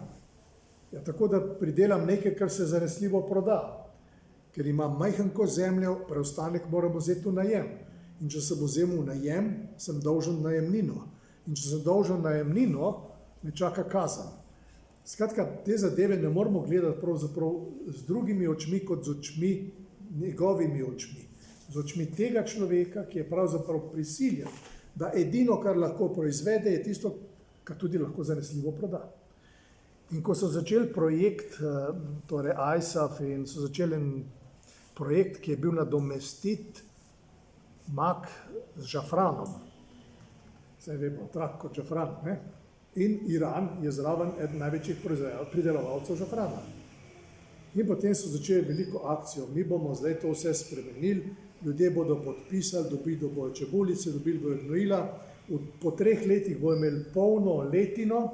Ja, tako da pridelam nekaj, kar se zanesljivo proda. Ker imam majhenko zemljo, preostanek moram vzeti v najem. In če sem vzel v najem, sem dolžen najemnino. In če sem dolžen najemnino, me čaka kazen. Skratka, te zadeve ne moramo gledati pravzaprav z drugimi očmi, kot z očmi, njegovimi očmi. Z očmi tega človeka, ki je pravzaprav prisiljen, da edino, kar lahko proizvede, je tisto, kar tudi lahko zanesljivo proda. In ko so začeli projekt, torej ISAF, in so začeli en projekt, ki je bil nadomestiti mak z žafranom, saj vemo, trak kot žafran, in Iran je zraven eden največjih pridelovalcev žafrana. In potem so začeli veliko akcijo, mi bomo zdaj to vse spremenili, ljudje bodo podpisali, dobili bojo čebulice, dobili bojo gnojila, po 3 letih bojo imeli polno letino,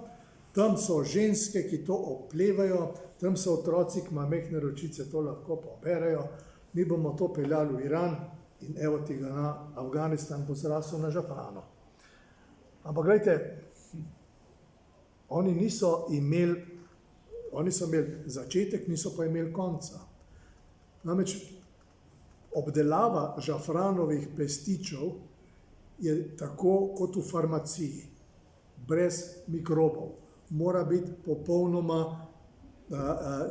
tam so ženske, ki to oplevajo, tam so otroci, ki imajo mehne ročice, to lahko poberejo, mi bomo to peljali v Iran in evo ti ga na Afganistan bo zrasel na žafrano. Ampak gledajte, oni so imeli začetek, niso pa imeli konca. Namreč obdelava žafranovih pestičev je tako kot v farmaciji, brez mikrobov. Mora biti popolnoma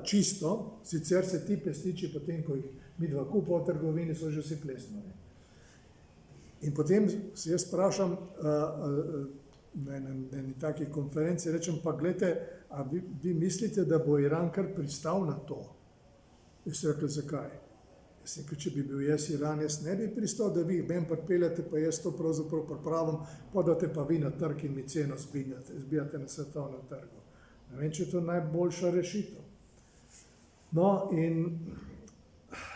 čisto, sicer se ti pestiči, potem ko jih midva kupa v trgovini, so že vsi plesnili. In potem se jaz vprašam na eni taki konferenci, rečem pa, gledajte, a vi mislite, da bo Iran kar pristal na to? Jaz sem rekel, zakaj? Jaz sem rekel, če bi bil jaz Iran, jaz ne bi pristal, da vi jih meni pripeljate, pa jaz to pravzaprav pripravim, podate pa vi na trg in mi ceno zbijate na svetovnem trgu. Ne vem, če je to najboljša rešitev. No, in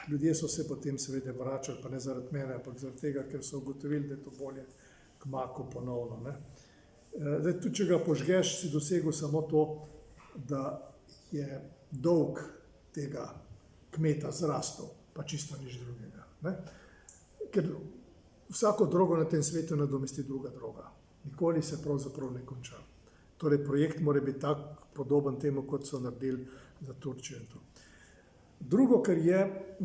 ljudje so se potem seveda vračali, pa ne zaradi mene, ampak zaradi tega, ker so ugotovili, da je to bolje k maku ponovno. Zdaj, tudi če ga požgeš, si dosegel samo to, da je dolg tega kmeta zrastel, pa čisto nič drugega. Ker vsako drogo na tem svetu nadomesti druga droga. Nikoli se pravzaprav ne konča. Torej, projekt mora biti tak podoben temu, kot so naredili za Turčijo in to. Drugo, kar je,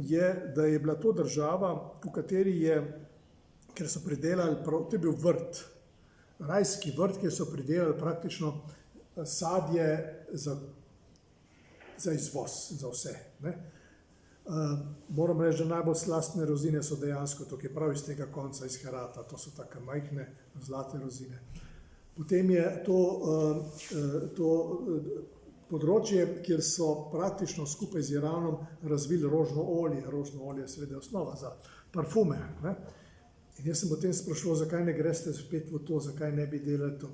da je bila to država, v kateri je, ker so pridelali, to je bil vrt, rajski vrt, kjer so pridelali praktično sadje za izvoz, za vse. Moram reči, da najbolj slastne rozine so dejansko tukaj prav iz tega konca, iz Herata, to so take majhne, zlate rozine. Potem je to področje, kjer so praktično skupaj z Iranom razvili rožno olje. Rožno olje je seveda osnova za parfume. In jaz sem potem spraševal, zakaj ne greste spet v to, zakaj ne bi delali to.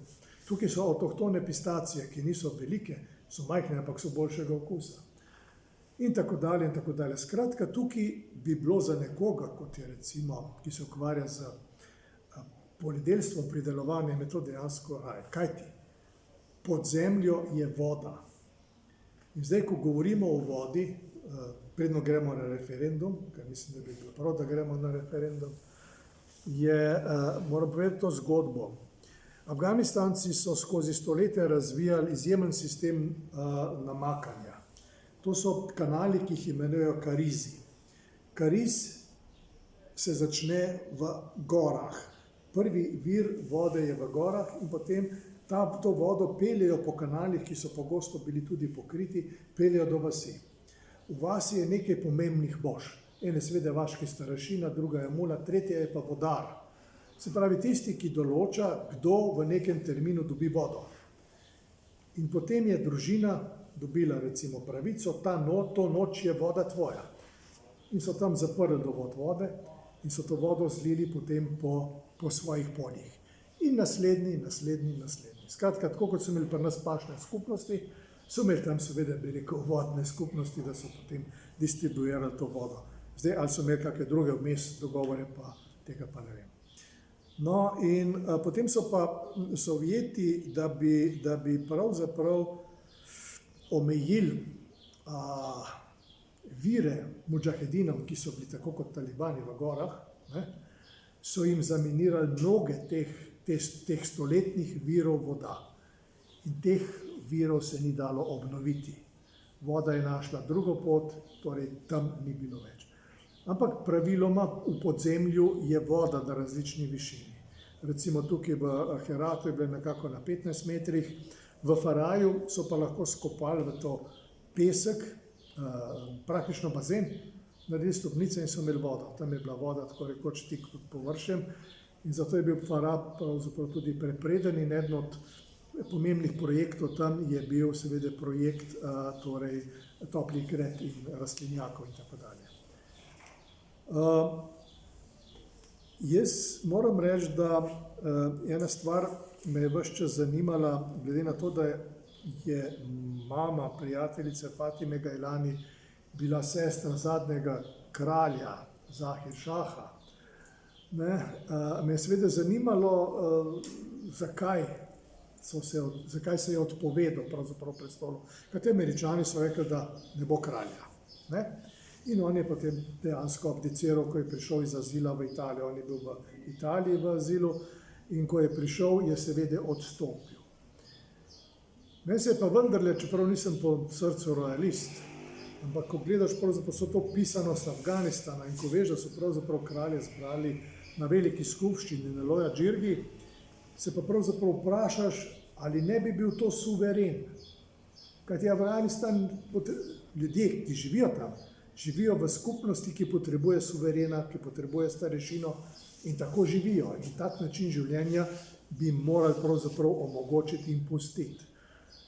Tukaj so avtohtone pistacije, ki niso velike, so majhne, ampak so boljšega okusa. In tako dalje, in tako dalje. Skratka, tukaj bi bilo za nekoga, kot je recimo, ki se ukvarja z poljedelstvom, pridelovanjem, je to dejansko raj. Kaj ti? pod zemljo je voda. In zdaj, ko govorimo o vodi, predno gremo na referendum, ker mislim, da bi bilo prav, da gremo na referendum, moram povedati to zgodbo. Afganistanci so skozi stoletja razvijali izjemen sistem namakanja. To so kanali, ki jih imenujejo karizi. Kariz se začne v gorah. Prvi vir vode je v gorah in potem to vodo peljejo po kanalih, ki so pogosto bili tudi pokriti, peljejo do vasi. V vasi je nekaj pomembnih bož. Ena seveda vaški starešina, druga je mula, tretja je pa vodar. Se pravi tisti, ki določa, kdo v nekem terminu dobi vodo. In potem je družina dobila recimo pravico, to noč je voda tvoja. In so tam zaprli dovod vode in so to vodo zlili potem po svojih poljih. In naslednji. Skratka, tako kot so imeli pri nas pašne skupnosti, so imeli tam seveda, bi rekel, vodne skupnosti, da so potem distribuirali to vodo. Zdaj, ali so imeli kakšne druge vmes dogovore, pa tega pa ne vem. No, in potem so pa Sovjeti, da bi pravzaprav omejili vire mudžahedinov, ki so bili tako kot talibani v gorah, so jim zaminirali mnoge teh stoletnih virov voda. In teh virov se ni dalo obnoviti. Voda je našla drugo pot, torej tam ni bilo več. Ampak praviloma v podzemlju je voda na različni višini. Recimo tukaj v Heratu je bilo nekako na 15 metrih, v Faraju so pa lahko skopali v to pesek, praktično bazen, naredili stopnice in so imeli vodo. Tam je bila voda tako rekoč tik pod površjem in zato je bil Farad pravzaprav tudi prepreden in eden od pomembnih projektov tam je bil seveda projekt torej toplih gred in rastlinjakov in tako dalje. Jaz moram reči, da ena stvar me je ves čas zanimala, glede na to, da je mama prijateljice Fatime Gajlani bila sestra zadnjega kralja Zahir Šaha. Me je seveda zanimalo, zakaj se je odpovedal pravzaprav prestolu. Kajti Američani so rekli, da ne bo kralja. In on je potem dejansko abdiciral, ko je prišel iz azila v Italijo. On je bil v Italiji v azilu in ko je prišel, je seveda odstopil. Meni se je pa vendarle, čeprav nisem po srcu rojalist, ampak ko gledaš pravzaprav so to pisanost Afganistana in ko veš, da so pravzaprav kralje zbrali na veliki skupščini na Loja Džirgi, se pa pravzaprav vprašaš, ali ne bi bil to suveren. Kajti Afganistan, ljudje, ki živijo tam, živijo v skupnosti, ki potrebuje suverena, ki potrebuje starešino in tako živijo. In tak način življenja bi morali pravzaprav omogočiti in pustiti.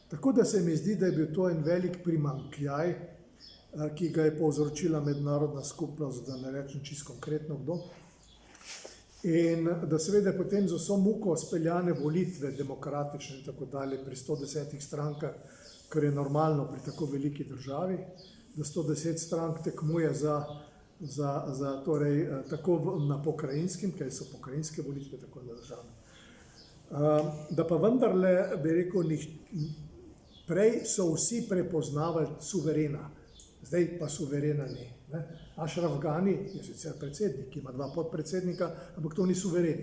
Tako da se mi zdi, da je bil to en velik primanjkljaj, ki ga je povzročila mednarodna skupnost, da ne rečem čisto konkretno kdo. In da seveda potem z vso muko speljane volitve, demokratične in tako dalje, pri 110 strankah, kar je normalno pri tako veliki državi, da 110 strank tekmuje torej, tako na pokrajinskim, ker so pokrajinske volitve, tako na državne. Da pa vendarle, bi rekel, prej so vsi prepoznavali suverena, zdaj pa suverena ni. Ashraf Ghani je sicer predsednik, ima 2 podpredsednika, ampak to ni suveren.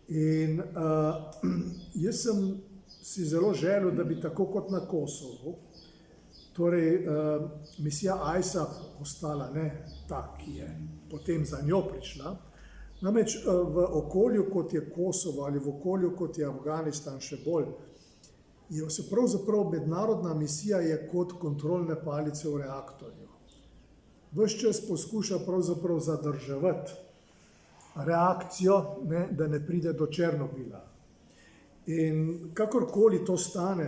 In jaz sem si zelo želel, da bi tako kot na Kosovu, torej misija ISAF ostala ta, ki je potem za njo prišla. Namreč v okolju, kot je Kosovo ali v okolju, kot je Afganistan še bolj, je se pravzaprav mednarodna misija je kot kontrolne palice v reaktorju. Ves čas poskuša pravzaprav zadrževati reakcijo, da ne pride do Černobila. In kakorkoli to stane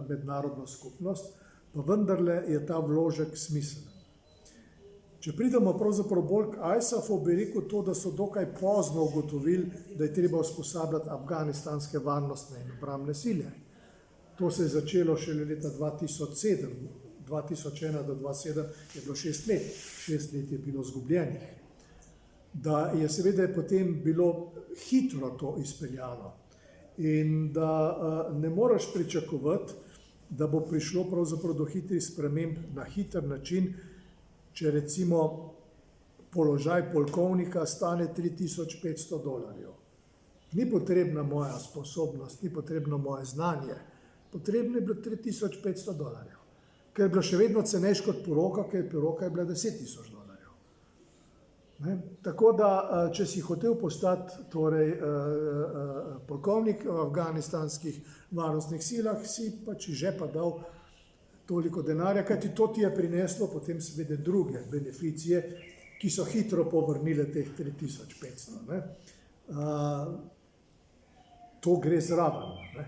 mednarodno skupnost, pa vendarle je ta vložek smiseln. Če pridemo pravzaprav bolj k ISAF-u, bi rekel to, da so dokaj pozno ugotovili, da je treba usposabljati afganistanske varnostne in obrambne sile. To se je začelo šele leta 2007. 2001 do 2007 je bilo 6 let. 6 let je bilo izgubljenih. Da je seveda potem bilo hitro to izpeljano. In da ne moreš pričakovati, da bo prišlo pravzaprav do hitrih sprememb na hiter način, če recimo položaj polkovnika stane $3500. Ni potrebna moja sposobnost, ni potrebno moje znanje, potrebno je bilo $3500, ker je bilo še vedno cenejše kot poroka, ker poroka je bila $10,000. Ne? Tako da, če si hotel postati torej, polkovnik v afganistanskih varnostnih silah, si pač iz žepa dal toliko denarja, kajti to ti je prineslo potem seveda druge beneficije, ki so hitro povrnile teh 3500. Ne? To gre zraven. Ne?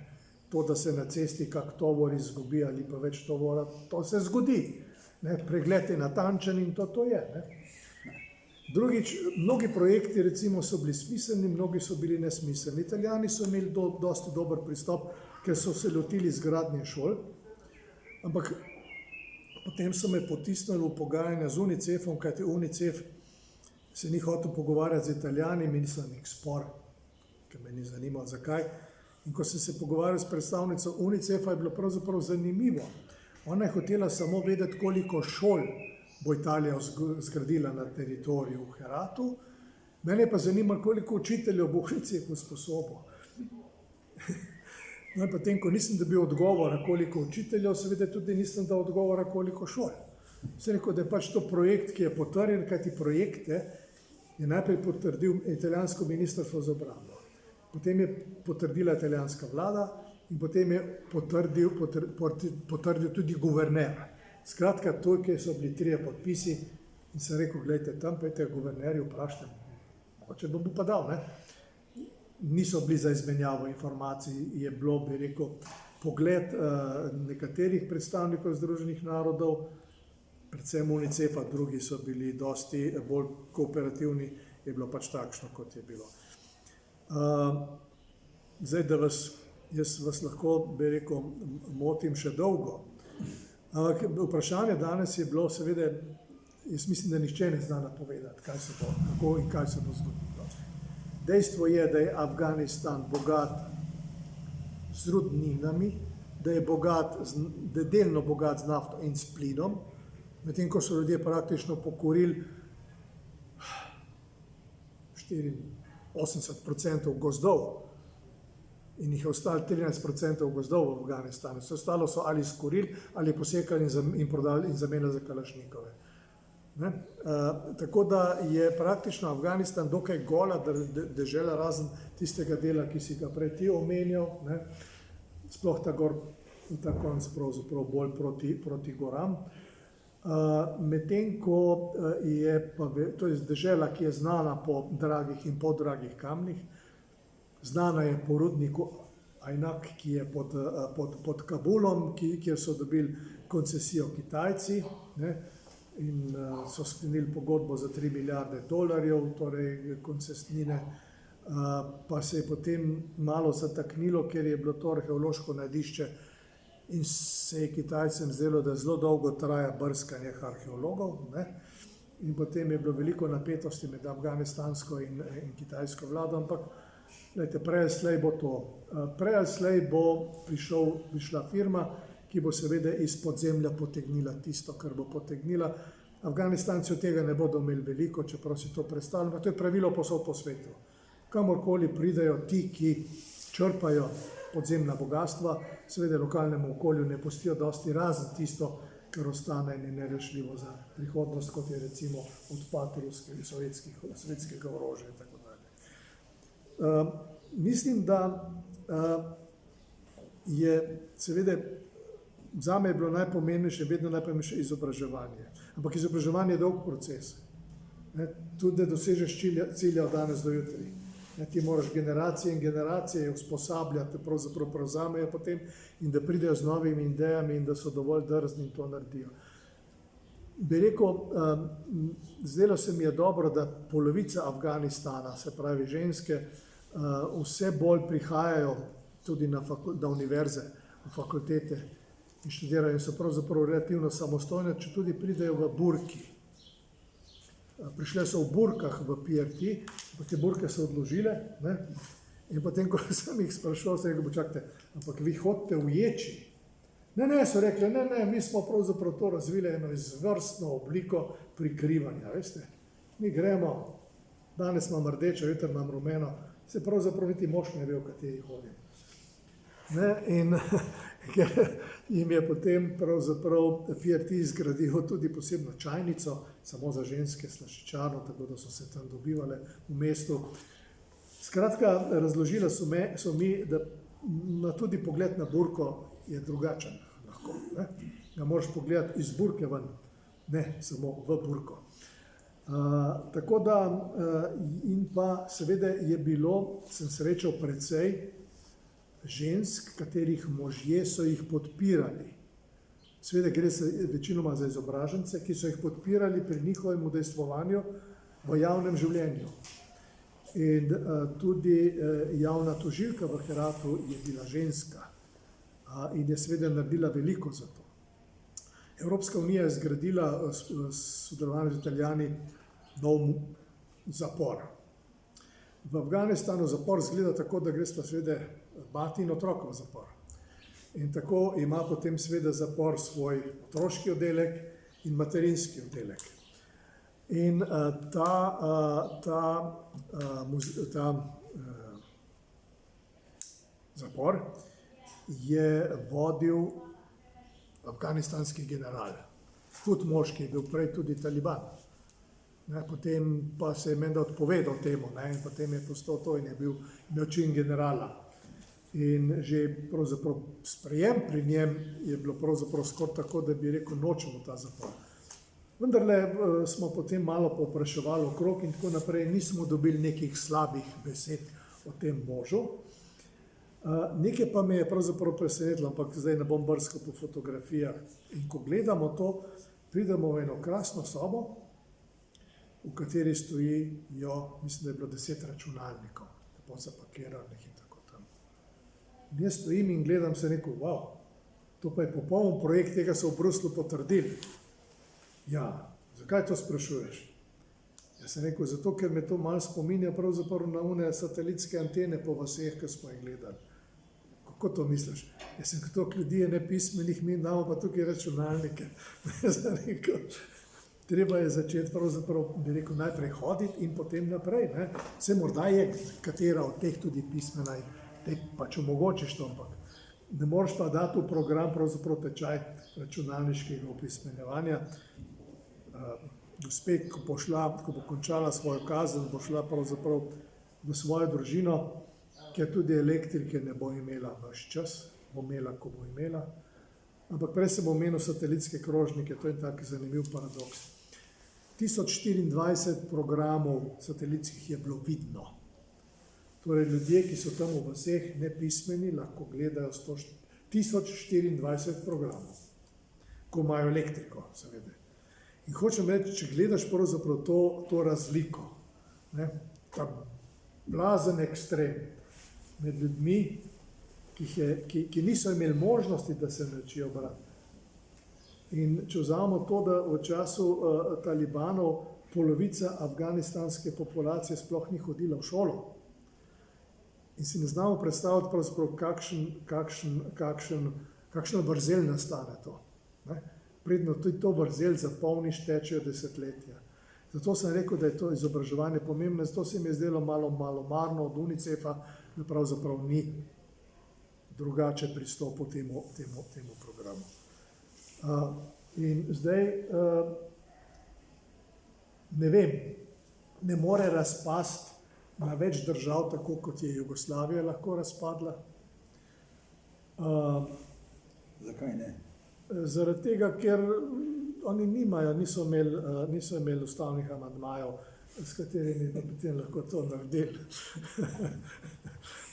To, da se na cesti kak tovor izgubi ali pa več tovora, to se zgodi. Ne? Pregled je natančen in to je. Ne? Drugič, mnogi projekti recimo so bili smiselni, mnogi so bili nesmiselni. Italijani so imeli dosti dober pristop, ker so se lotili izgradnje šol, ampak potem so me potisnili v pogajanja z UNICEF-om, kajti UNICEF se ni hotel pogovarjati z Italijani, imeli so nek spor, ker me ni zanimalo zakaj. In ko sem se pogovarjal s predstavnico UNICEF-a, je bilo pravzaprav zanimivo. Ona je hotela samo vedeti, koliko šol bo Italija zgradila na teritoriju v Heratu. Mene pa zanima, koliko učiteljev bo UNICEF usposobil. No in potem, ko nisem dobil odgovora, koliko učiteljev, seveda tudi nisem dal odgovora, koliko šol. Sem rekel, da je pač to projekt, ki je potrjen, kajti projekte je najprej potrdil italijansko ministrstvo za obrambo. Potem je potrdila italijanska vlada in potem je potrdil tudi guverner. Skratka, tukaj so bili 3 podpisi in sem rekel, gledajte, tam pojďte guvernerju, vprašajte, mogoče bo pa dal, ne? Niso bili za izmenjavo informacij, je bilo, bi rekel, pogled nekaterih predstavnikov Združenih narodov, predvsem UNICEF-a, drugi so bili dosti bolj kooperativni, je bilo pač takšno, kot je bilo. Zdaj, da jaz vas lahko, bi rekel, motim še dolgo. Ampak vprašanje danes je bilo, seveda, jaz mislim, da nihče ne zna napovedati, kaj se bo, kako in kaj se bo zgodilo. Dejstvo je, da je Afganistan bogat z rudninami, da je delno bogat z nafto in s plinom, medtem ko so ljudje praktično pokorili 80% gozdov in jih je ostalo 13% gozdov v Afganistanu. Vse ostalo so ali skorili, ali posekali in prodali in zamenjali za kalašnikove. Tako da je praktično Afganistan dokaj gola dežela, razen tistega dela, ki si ga prej ti omenjal, ne? Sploh ta gor in ta konc pravzaprav bolj proti goram. Medtem ko je pa, to je dežela, ki je znana po dragih in podragih kamnih, znana je po rudniku Ajnak, ki je pod Kabulom, kjer so dobili koncesijo Kitajci, ne, in so sklenili pogodbo za $3 milijarde, torej koncesnine, pa se je potem malo zataknilo, ker je bilo to arheološko najdišče in se je Kitajcem zdelo, da zelo dolgo traja brskanje arheologov, ne. In potem je bilo veliko napetosti med afganistansko in kitajsko vlado, ampak prej ali slej bo to. Prej ali slej bo prišla firma, ki bo seveda iz podzemlja potegnila tisto, kar bo potegnila. Afganistanci od tega ne bodo imeli veliko, čeprav si to predstavljamo. To je pravilo povsod po svetu. Kamorkoli pridejo ti, ki črpajo podzemna bogatstva, seveda lokalnemu okolju ne pustijo dosti, razen tisto, kar ostane nerešljivo za prihodnost, kot je recimo odpad sovjetskega orožja in tako dalje. Mislim, da je seveda zame je bilo najpomembnejše, vedno najpomembnejše izobraževanje. Ampak izobraževanje je dolg proces. Tudi da dosežeš cilja od danes do jutri. Ti moraš generacije in generacije usposabljati, pravzaprav prevzamejo potem in da pridejo z novimi idejami in da so dovolj drzni in to naredijo. Bi rekel, zdelo se mi je dobro, da polovica Afganistana, se pravi ženske, vse bolj prihajajo tudi na univerze, v fakultete in študirajo in so pravzaprav relativno samostojne, če tudi pridejo v burki. Prišle so v burkah v PRT, pa te burke so odložile, ne? In potem, ko sem jih sprašal, sem rekel, počakajte, ampak vi hodite v ječi. Ne, so rekli, ne, mi smo pravzaprav to razvili eno izvrstno obliko prikrivanja, veste. Mi gremo, danes imam rdečo, jutri imam rumeno, se pravzaprav niti mož ne ve, v kateri hodim. Ne, in ker jim je potem pravzaprav PRT zgradil tudi posebno čajnico, samo za ženske slaščičarno, tako da so se tam dobivale v mestu. Skratka, razložila so mi, da tudi pogled na burko je drugačen lahko. Ne? Ga moraš pogledati iz burke ven, ne samo v burko. Tako da, in pa seveda je bilo, sem srečal precej žensk, katerih možje so jih podpirali. Seveda gre se večinoma za izobražence, ki so jih podpirali pri njihovem udejstvovanju v javnem življenju. In tudi javna tožilka v Heratu je bila ženska in je seveda naredila veliko za to. Evropska unija je zgradila sodelovanje z Italijani nov zapor. V Afganistanu zapor izgleda tako, da gresta seveda mati in otrok v zapor. In tako ima potem seveda zapor svoj otroški oddelek in materinski oddelek. In zapor je vodil afganistanski general. Hud moški, je bil prej tudi taliban. Ne, potem pa se je menda odpovedal temu, ne, in potem je postal to in je bil imel čin generala. In že pravzaprav sprejem pri njem je bilo pravzaprav skoraj tako, da bi rekel, nočemo ta zapor. Vendarle smo potem malo povpraševali okrog in tako naprej, nismo dobili nekih slabih besed o tem možu. Nekaj pa me je pravzaprav presenetilo, ampak zdaj ne bom brskal po fotografijah. In ko gledamo to, pridemo v eno krasno sobo, v kateri stojijo, mislim, da je bilo 10 računalnikov, lepo zapakiranih in tako tam. In jaz stojim in gledam se rekel, wow, to pa je popoln projekt, tega so v Bruslu potrdili. Ja, zakaj to sprašuješ? Jaz sem rekel, zato, ker me to malo spominja pravzaprav na one satelitske antene po vaseh, ki smo jih gledali. Kako to misliš? Jaz sem kot ljudi je nepismenih, mi imamo pa tukaj računalnike. Jaz sem rekel, treba je začeti pravzaprav, bi rekel, najprej hoditi in potem naprej. Ne? Se morda je katera od teh tudi pismena in te pač omogočiš to, ampak ne moreš pa dati v program pravzaprav tečaj računalniškega opismenjevanja. Gospe, ko bo končala svojo kazen, bo šla pravzaprav v svojo družino, ker tudi elektrike ne bo imela ves čas, bo imela, ko bo imela. Ampak prej se bo omenil satelitske krožnike, to je tak zanimiv paradoks. 1024 programov satelitskih je bilo vidno. Torej ljudje, ki so tam v vaseh nepismeni, lahko gledajo 1024 programov, ko imajo elektriko, seveda. In hočem reči, če gledaš pravzaprav to razliko, ne, ta blazen ekstrem med ljudmi, ki niso imeli možnosti, da se naučijo brati. In če vzamemo to, da v času talibanov polovica afganistanske populacije sploh ni hodila v šolo. In si ne znamo predstavljati pravzaprav, kakšna vrzel nastane to. Ne? Predno tudi to vrzel zapolniš, tečejo desetletja. Zato sem rekel, da je to izobraževanje pomembno, zato se mi je zdelo malo marno od UNICEF-a, da pravzaprav ni drugače pristopil temu programu. In zdaj, ne vem, ne more razpasti na več držav, tako kot je Jugoslavija lahko razpadla. Zakaj ne? Zaradi tega, ker oni niso imeli ustavnih amandmajev, s katerimi bi potem lahko to naredili.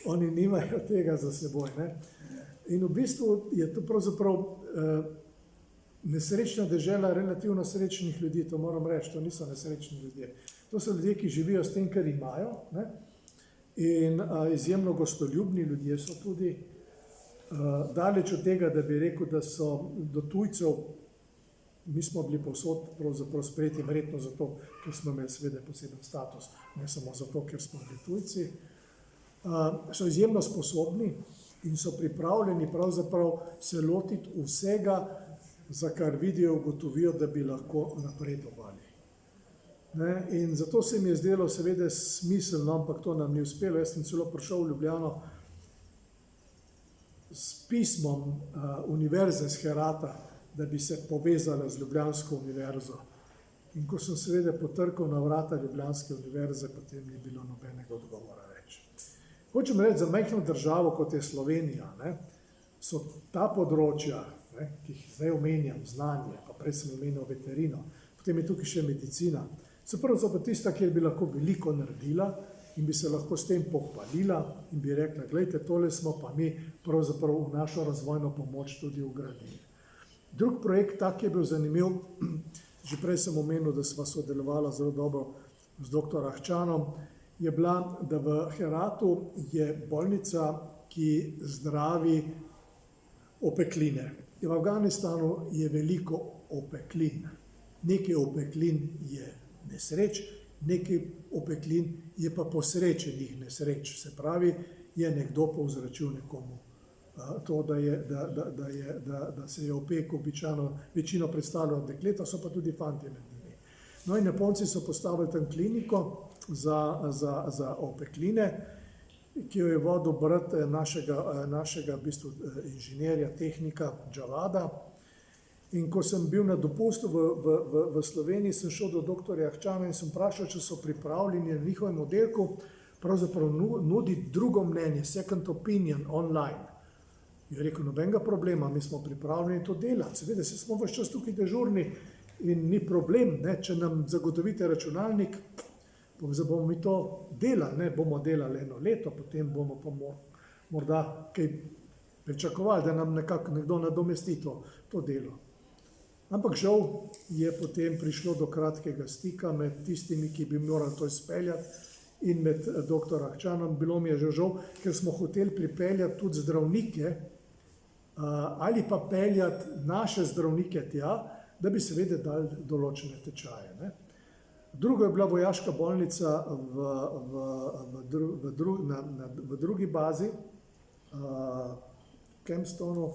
Oni nimajo tega za seboj. Ne? In v bistvu je to pravzaprav nesrečna dežela relativno srečnih ljudi, to moram reči, to niso nesrečni ljudje. To so ljudje, ki živijo s tem, kar imajo, ne? In izjemno gostoljubni ljudje so tudi. Daleč od tega, da bi rekel, da so do tujcev, mi smo bili povsod pravzaprav sprejeti, verjetno zato, ker smo imeli seveda poseben status, ne samo zato, ker smo bili tujci. so izjemno sposobni in so pripravljeni pravzaprav se lotiti vsega, za kar vidijo, ugotovijo, da bi lahko napredovali. Ne? In zato se mi je zdelo seveda smiselno, ampak to nam ni uspelo. Jaz sem celo prišel v Ljubljano s pismom Univerze z Herata, da bi se povezala z Ljubljansko univerzo. In ko sem seveda potrkal na vrata Ljubljanske univerze, potem ni bilo nobenega odgovora več. Hočem reči, za majhno državo, kot je Slovenija, ne, so ta področja, ne, ki jih zdaj omenjam, znanje, pa prej sem omenil veterino, potem je tukaj še medicina, so pravzaprav tista, kjer bi lahko veliko naredila in bi se lahko s tem pohvalila in bi rekla, glejte, tole smo pa mi pravzaprav v našo razvojno pomoč tudi vgradili. Drug projekt, tak je bil zanimiv, že prej sem omenil, da sva sodelovala zelo dobro z dr. Ahčanom, je bila, da v Heratu je bolnica, ki zdravi opekline. In v Afganistanu je veliko opeklin. Nekaj opeklin je nesreč, nekaj opeklin je pa posrečenih nesreč. Se pravi, je nekdo povzročil nekomu to, da se je opekel, večino predstavljalo dekleta, so pa tudi fantje med njimi. No in Japonci so postavili tam kliniko za opekline, ki jo je vodil brat našega v bistvu, inženirja, tehnika Džavada. In ko sem bil na dopustu v Sloveniji, sem šel do dr. Ahčana in sem vprašal, če so pripravljeni na njihovem oddelku pravzaprav nuditi drugo mnenje, second opinion online. Je rekel, nobenega problema, mi smo pripravljeni to delati. Seveda, se smo ves čas tukaj dežurni in ni problem, ne, če nam zagotovite računalnik, bomo mi to delali, ne, bomo delali 1 leto, potem bomo pa morda kaj pričakovali, da nam nekdo nadomesti to delo. Ampak žal je potem prišlo do kratkega stika med tistimi, ki bi morali to izpeljati, in med dr. Ahčanom. Bilo mi je že žal, ker smo hoteli pripeljati tudi zdravnike ali pa peljati naše zdravnike tja, da bi seveda dali določene tečaje. Ne. Drugo je bila vojaška bolnica v drugi bazi, v Kempstonu,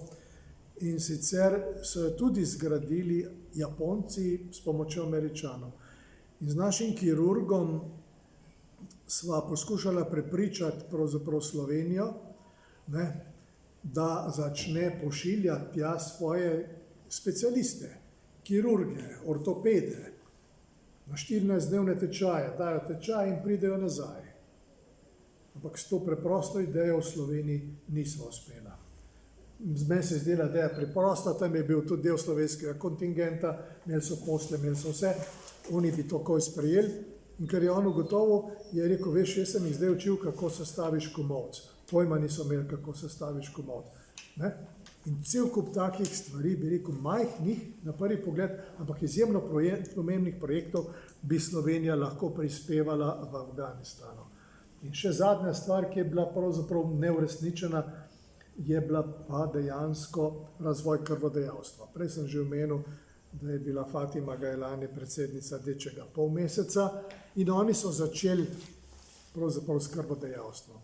in sicer so jo tudi zgradili Japonci s pomočjo Američanov. In z našim kirurgom sva poskušala prepričati pravzaprav Slovenijo, ne, da začne pošiljati tja svoje specialiste, kirurge, ortopede, na 14-dnevne tečaje, dajo tečaj in pridejo nazaj. Ampak s to preprosto idejo v Sloveniji nismo uspela. Meni se zdela ideja preprosta, tam je bil tudi del slovenskega kontingenta, imeli so posle, imeli so vse, oni bi to takoj sprejeli. In ker je on ugotovil, je rekel, veš, jaz sem jih zdaj učil, kako sestaviš komolc. Pojma niso imeli, kako sestaviš komolc. In cel kup takih stvari, bi rekel, majhnih na prvi pogled, ampak izjemno pomembnih projektov bi Slovenija lahko prispevala v Afganistanu. In še zadnja stvar, ki je bila pravzaprav neuresničena, je bila pa dejansko razvoj krvodajalstva. Prej sem že omenil, da je bila Fatima Gajlani predsednica Rdečega polmeseca in oni so začeli pravzaprav s krvodajalstvom.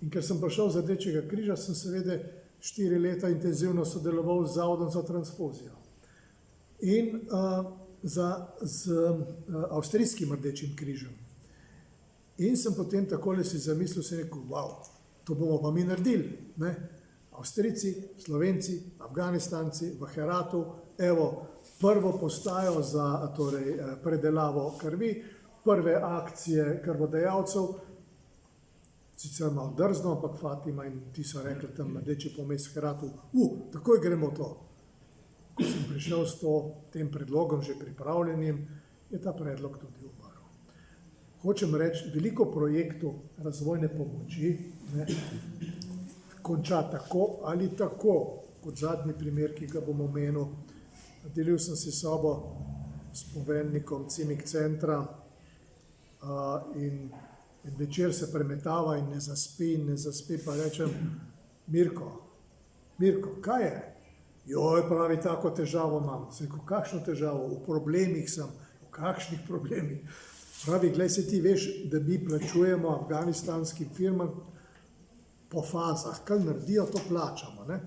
In ker sem prišel z Rdečega križa, sem seveda 4 leta intenzivno sodeloval z Zavodom za transfuzijo. In z avstrijskim Rdečim križem. In sem potem takole si zamislil, sem rekel, wow, to bomo pa mi naredili. Ne? Avstrijci, Slovenci, Afganistanci v Heratu, evo, prvo postajo za predelavo krvi, prve akcije krvodajalcev, sicer malo drzno, ampak Fatima in ti so rekli tam Rdeči polmesec Heratu, takoj gremo to. Ko sem prišel s tem predlogom že pripravljenim, je ta predlog tudi umrl. Hočem reči, veliko projektov razvojne pomoči konča tako ali tako, kot zadnji primer, ki ga bom omenil. Delil sem si sobo s poveljnikom Cimik centra in večer se premetava in ne zaspi, pa rečem, Mirko, kaj je? Joj, pravi, tako težavo imam. Sem rekel, kakšno težavo? V problemih sem. V kakšnih problemih? Pravi, glej, se ti veš, da mi plačujemo afganistanskim firmam po fazah, kaj naredijo, to plačamo. Ne?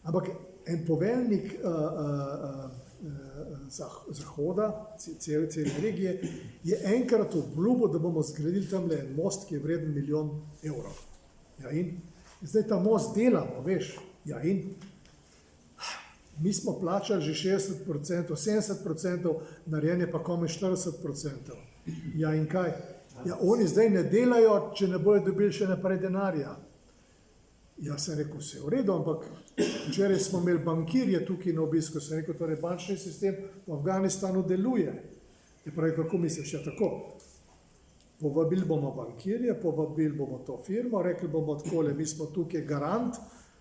Ampak en poveljnik Zahoda, cele regije, je enkrat obljubil, da bomo zgradili tam en most, ki je vreden €1 milijon. Ja in? Zdaj ta most delamo, veš, ja in? Mi smo plačali že 60%, 70%, narejen je pa komaj 40%. Ja in kaj? Ja, oni zdaj ne delajo, če ne bojo dobili še naprej denarja. Jaz sem rekel, vse v redu, ampak včeraj smo imeli bankirje tukaj na obisku, sem rekel, torej bančni sistem v Afganistanu deluje. Je pravi, kako misliš, ja tako? Povabili bomo bankirje, povabili bomo to firmo, rekli bomo takole, mi smo tukaj garant,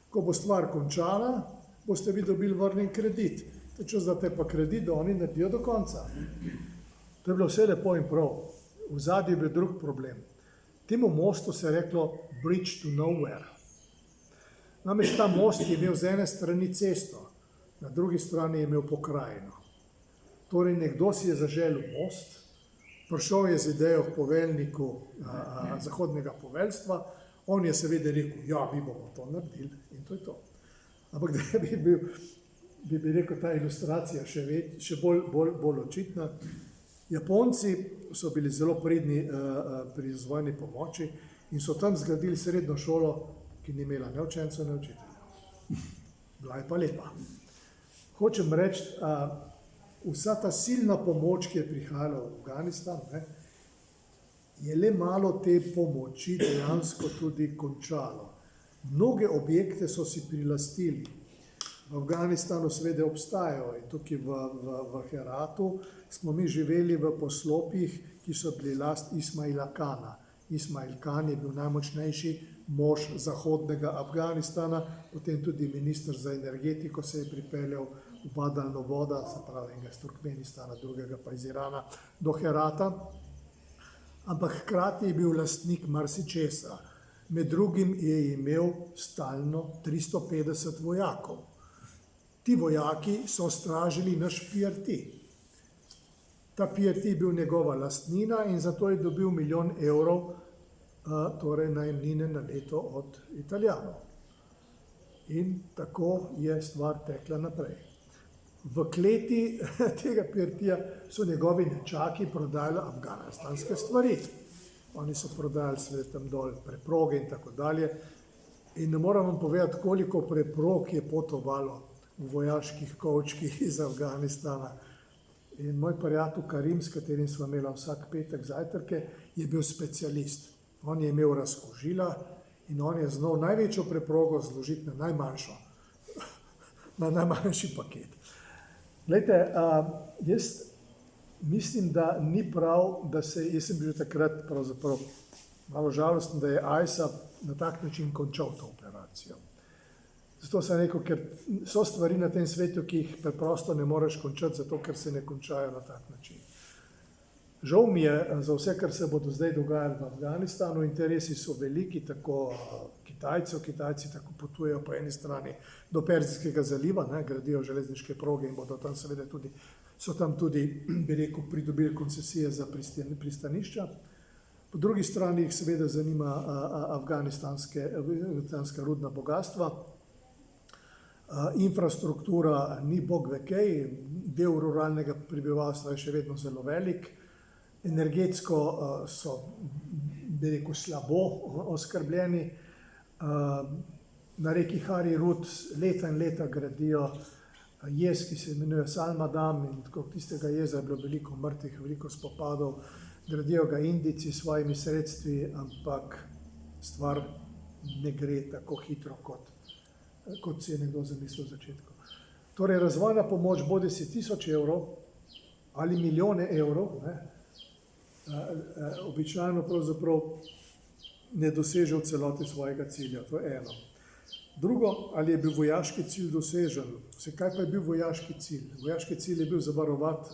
ko bo stvar končala, boste vi dobili vrnjen kredit. Če zdate pa kredit, da oni naredijo do konca. To je bilo vse lepo in prav. V zadnji je bil drug problem. Temu mostu se je reklo Bridge to Nowhere. Namreč ta most je imel z ene strani cesto, na drugi strani je imel pokrajino. Torej nekdo si je zaželil most, prišel je z idejo k poveljniku zahodnega poveljstva, on je seveda rekel, ja, mi bomo to naredili in to je to. Ampak da bi rekel ta ilustracija še bolj očitna. Japonci so bili zelo pridni pri razvojni pomoči in so tam zgradili srednjo šolo, ki ni imela ne učencev, ne učiteljev. Bila je pa lepa. Hočem reči, vsa ta silna pomoč, ki je prihajala v Afganistan, je le malo te pomoči dejansko tudi končalo. Mnoge objekte so si prilastili. V Afganistanu seveda obstajajo in tukaj v Heratu smo mi živeli v poslopjih, ki so bili last Ismaila Kana. Ismail Kan je bil najmočnejši mož zahodnega Afganistana, potem tudi minister za energetiko se je pripeljal oba daljnovoda, se pravi enega iz Turkmenistana, drugega pa iz Irana do Herata. Ampak hkrati je bil lastnik marsičesa. Med drugim je imel stalno 350 vojakov. Ti vojaki so stražili naš PRT. Ta PRT je bil njegova lastnina in zato je dobil €1 milijon, torej najemnine na leto od Italijanov. In tako je stvar tekla naprej. V kleti tega PRT-ja so njegovi nečaki prodajali afganistanske stvari. Oni so prodajali seveda tam dol preproge in tako dalje. In ne moram vam povedati, koliko preprog je potovalo v vojaških kovčkih iz Afganistana. In moj prijatelj Karim, s katerim smo imeli vsak petek zajtrke, je bil specialist. On je imel razkožila in on je znal največjo preprogo zložiti na najmanjši paket. Glejte, jaz mislim, da ni prav, da jaz sem bil takrat pravzaprav malo žalosten, da je ISAF na tak način končal to operacijo. Zato sem rekel, ker so stvari na tem svetu, ki jih preprosto ne moreš končati, zato ker se ne končajo na tak način. Žal mi je za vse, kar se bo do zdaj dogajalo v Afganistanu, interesi so veliki, tako Kitajci tako potujejo po eni strani do Perzijskega zaliva, gradijo železniške proge in bodo tam seveda tudi, so tam tudi, bi rekel, pridobili koncesije za pristanišča. Po drugi strani jih seveda zanima afganistanska rudna bogatstva. Infrastruktura ni bog ve kaj, del ruralnega prebivalstva je še vedno zelo velik. Energetsko so, bi rekel, slabo oskrbljeni. Na reki Hari Rud leta in leta gradijo jez, ki se imenuje Salmadam, in tako tistega jeza je bilo veliko mrtvih, veliko spopadov. Gradijo ga Indijci s svojimi sredstvi, ampak stvar ne gre tako hitro, kot si je nekdo zamislil v začetku. Torej, razvojna pomoč bodi si €1000 ali milijone evrov, običajno pravzaprav ne doseže v celoti svojega cilja, to je eno. Drugo, ali je bil vojaški cilj dosežen? Kaj pa je bil vojaški cilj? Vojaški cilj je bil zavarovati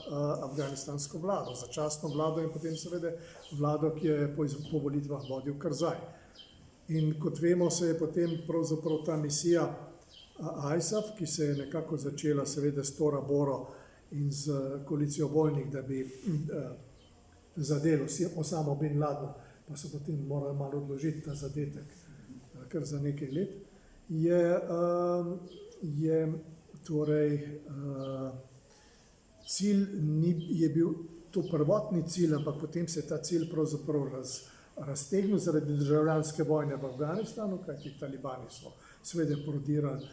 afganistansko vlado, začasno vlado in potem seveda vlado, ki jo je po volitvah vodil Karzaj. In kot vemo, se je potem pravzaprav ta misija ISAF, ki se je nekako začela seveda s Tora Boro in z koalicijo vojnih, da bi zadelo Osamo bin Ladna, pa so potem morali malo odložiti ta zadetek, kar za nekaj let, je torej cilj je bil to prvotni cilj, ampak potem se je ta cilj pravzaprav raztegnil zaradi državljanske vojne v Afganistanu, kajti talibani so seveda prodirali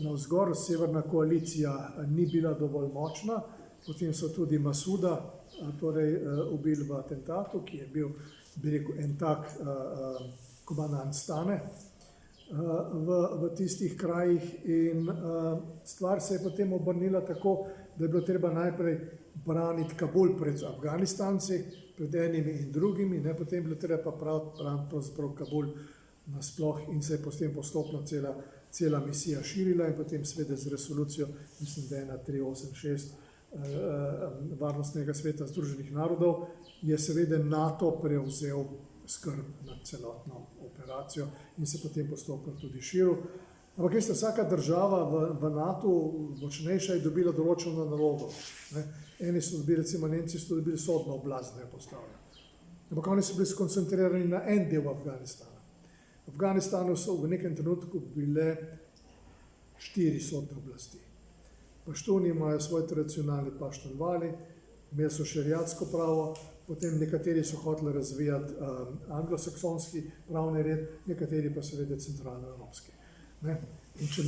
navzgor, severna koalicija ni bila dovolj močna, potem so tudi Masuda torej ubili v atentatu, ki je bil, bi rekel, en tak komandant stane v tistih krajih in stvar se je potem obrnila tako, da je bilo treba najprej braniti Kabul pred Afganistanci, pred enimi in drugimi, ne, potem je bilo treba pa braniti pravzaprav Kabul nasploh in se je potem postopno cela misija širila in potem seveda z resolucijo, mislim, da je 1386 Varnostnega sveta Združenih narodov, je seveda NATO prevzel skrb nad celotno operacijo in se potem postopno tudi širil. Ampak veste, vsaka država v NATO močnejša je dobila določeno nalogo. Eni so dobili, recimo Nemci so dobili sodno oblast, da jo postavljajo. Ampak oni so bili skoncentrirani na en del Afganistana. V Afganistanu so v nekem trenutku bile 4 sodne oblasti. Paštuni imajo svoj tradicionalni paštunvali, imeli so šeriatsko pravo, potem nekateri so hoteli razvijati anglosaksonski pravni red, nekateri pa seveda centralnoevropski. In če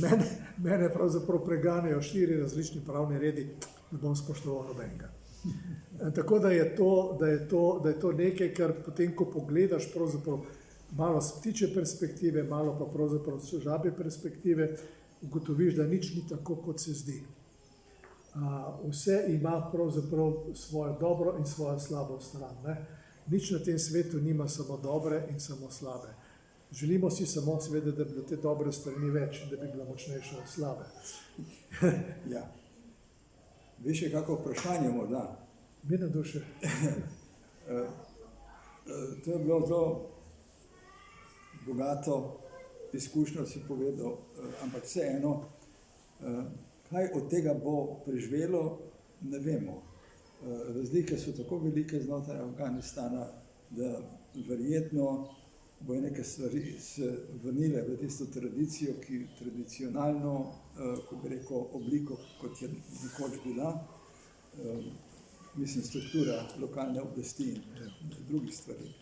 mene pravzaprav preganjajo 4 različni pravni redi, ne bom spoštoval nobenega. Tako da je to nekaj, kar potem, ko pogledaš pravzaprav malo z ptičje perspektive, malo pa pravzaprav z žabje perspektive, ugotoviš, da nič ni tako, kot se zdi. Vse ima pravzaprav svojo dobro in svojo slabo stran. Nič na tem svetu nima samo dobre in samo slabe. Želimo si samo seveda, da bi bilo te dobre strani več in da bi bila močnejša od slabe. Ja. Veš, je kako vprašanje morda? Mirna duše. To je bilo zelo bogato izkušnjo, si povedal, ampak vseeno, kaj od tega bo preživelo, ne vemo. Razlike so tako velike znotraj Afganistana, da verjetno bojo neke stvari se vrnile v tisto tradicijo, ki tradicionalno, ko bi rekel, obliko, kot je nekoč bila, mislim, struktura lokalne oblasti in drugih stvari.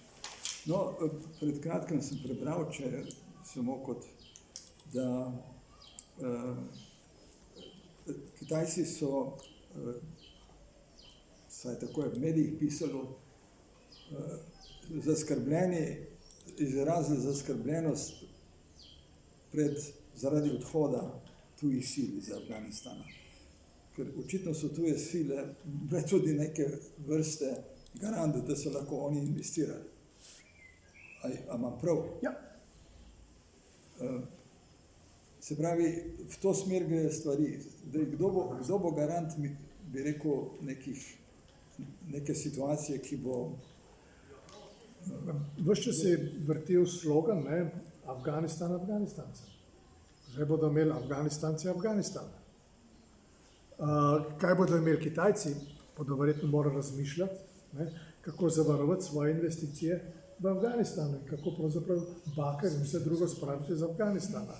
No, pred kratkim sem prebral, če samo kot, da Kitajci so, saj tako je v medijih pisalo, izrazili zaskrbljenost zaradi odhoda tujih sil iz Afganistana. Ker očitno so tuje sile bile tudi neke vrste garante, da so lahko oni investirali. A imam prav? Ja. Se pravi, v to smer gre stvari. Kdo bo garant, bi rekel, neke situacije, ki bo... Ves čas se je vrtel slogan, Afganistan, Afganistanci. Zdaj bodo imeli Afganistanci, Afganistan. Kaj bodo imeli Kitajci, bodo verjetno morali razmišljati, kako zavarovati svoje investicije v Afganistanu, kako pravzaprav bakar in vse drugo spraviti iz Afganistana.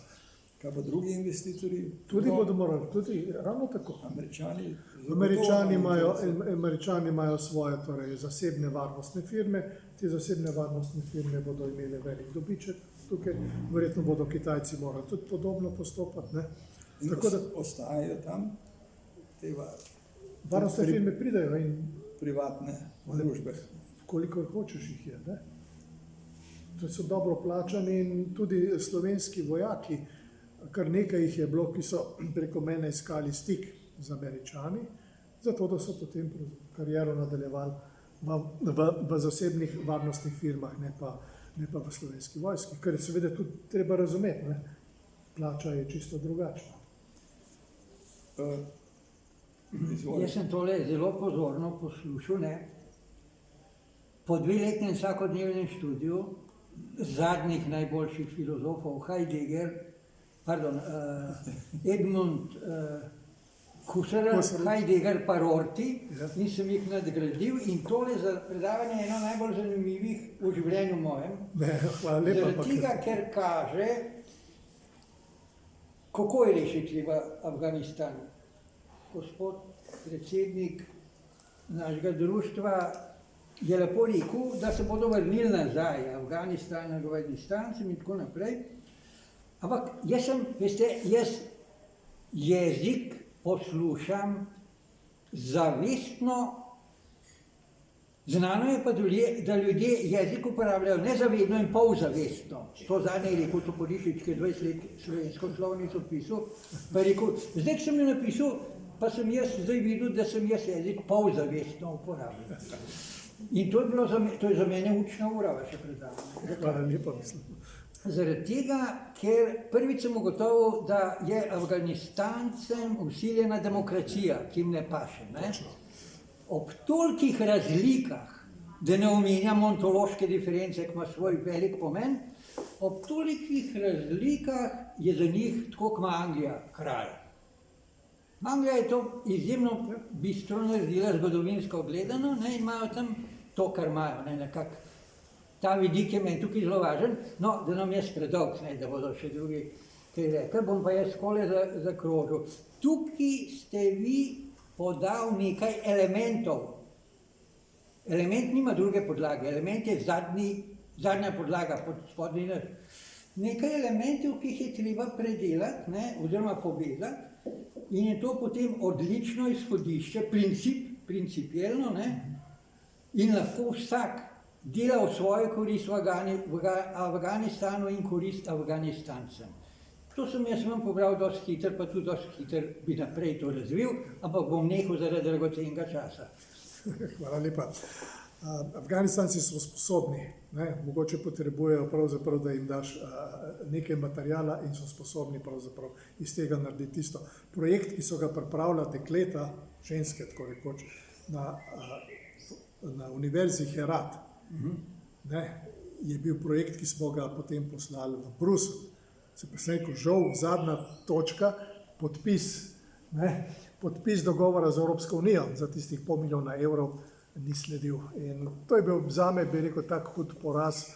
Kaj pa drugi investitorji? Tudi bodo morali, tudi ravno tako. Američani imajo svoje torej, zasebne varnostne firme, te zasebne varnostne firme bodo imele velik dobiček tukaj, verjetno bodo Kitajci morali tudi podobno postopati. In tako da ostajajo tam te varnostne firme pridejo in privatne družbe. Kolikor hočeš jih je. To so dobro plačani in tudi slovenski vojaki, kar nekaj jih je bilo, ki so preko mene iskali stik z Američani, zato da so potem kariero nadaljevali v zasebnih varnostnih firmah, ne pa v slovenski vojski, kar je seveda tudi treba razumeti. Plača je čisto drugačna. Jaz sem tole zelo pozorno poslušal. Po 2-letnem vsakodnevnem študiju zadnjih najboljših filozofov, Heidegger, Edmund Husserl, Heidegger pa Rorty Ja. in sem jih nadgradil in tole za predavanje je eno najbolj zanimivih v življenju mojem. Ne, hvala lepa. Zaradi tega, ker kaže, kako je rešiti v Afganistanu. Gospod predsednik našega društva je lepo rekel, da se bodo vrnili nazaj, Afganistancem in tako naprej. Ampak jaz sem, veste, jaz jezik poslušam zavestno. Znano je pa, da ljudje jezik uporabljajo nezavedno in polzavestno. To zadnje je rekel Toporišič, ki je 20 let slovensko slovnico pisal, pa je rekel, zdaj, ko sem jo napisal, pa sem jaz zdaj videl, da sem jaz jezik polzavestno uporabljal. In to je bilo to je za mene učna ura, vaše predavanje. Hvala lepa, mislim. Zaradi tega, ker prvič sem ugotovil, da je Afganistancem vsiljena demokracija, ki jim ne paše. Ne? Ob tolikih razlikah, da ne omenjam ontološke diference, ki ima svoj velik pomen, ob tolikih razlikah je za njih tako kot Anglija, kralj. Anglija je to izjemno bistro naredila, zgodovinsko gledano, ne, in imajo tam to, kar imajo, ne, nekako. Ta vidik je meni tukaj zelo važen, no, da nam je predolg, ne, da bodo še drugi kaj rekli, bom pa jaz skole zakrožil. Tukaj ste vi podal nekaj elementov. Element nima druge podlage, element je zadnja podlaga, spodnji naš. Nekaj elementov, ki jih je treba predelati, ne, oziroma povezati, in je to potem odlično izhodišče, principielno, ne, in lahko vsak dela v svojo korist v Afganistanu in korist Afganistancem. To sem jaz vam pobral dosti hitro, pa tudi dosti hitro bi naprej to razvil, ampak bom nehal zaradi dragocenega časa. Hvala lepa. Afganistanci so sposobni, ne? Mogoče potrebujejo pravzaprav, da jim daš nekaj materijala in so sposobni pravzaprav iz tega narediti tisto. Projekt, ki so ga pripravila dekleta, ženske tako rekoč, na univerzi Herat, ne? Je bil projekt, ki smo ga potem poslali v Bruselj. Se pa sem rekel, žal, zadnja točka, podpis dogovora z Evropsko unijo za tistih $500 000 ni sledil. In to je bil zame, bi rekel, tak hud poraz,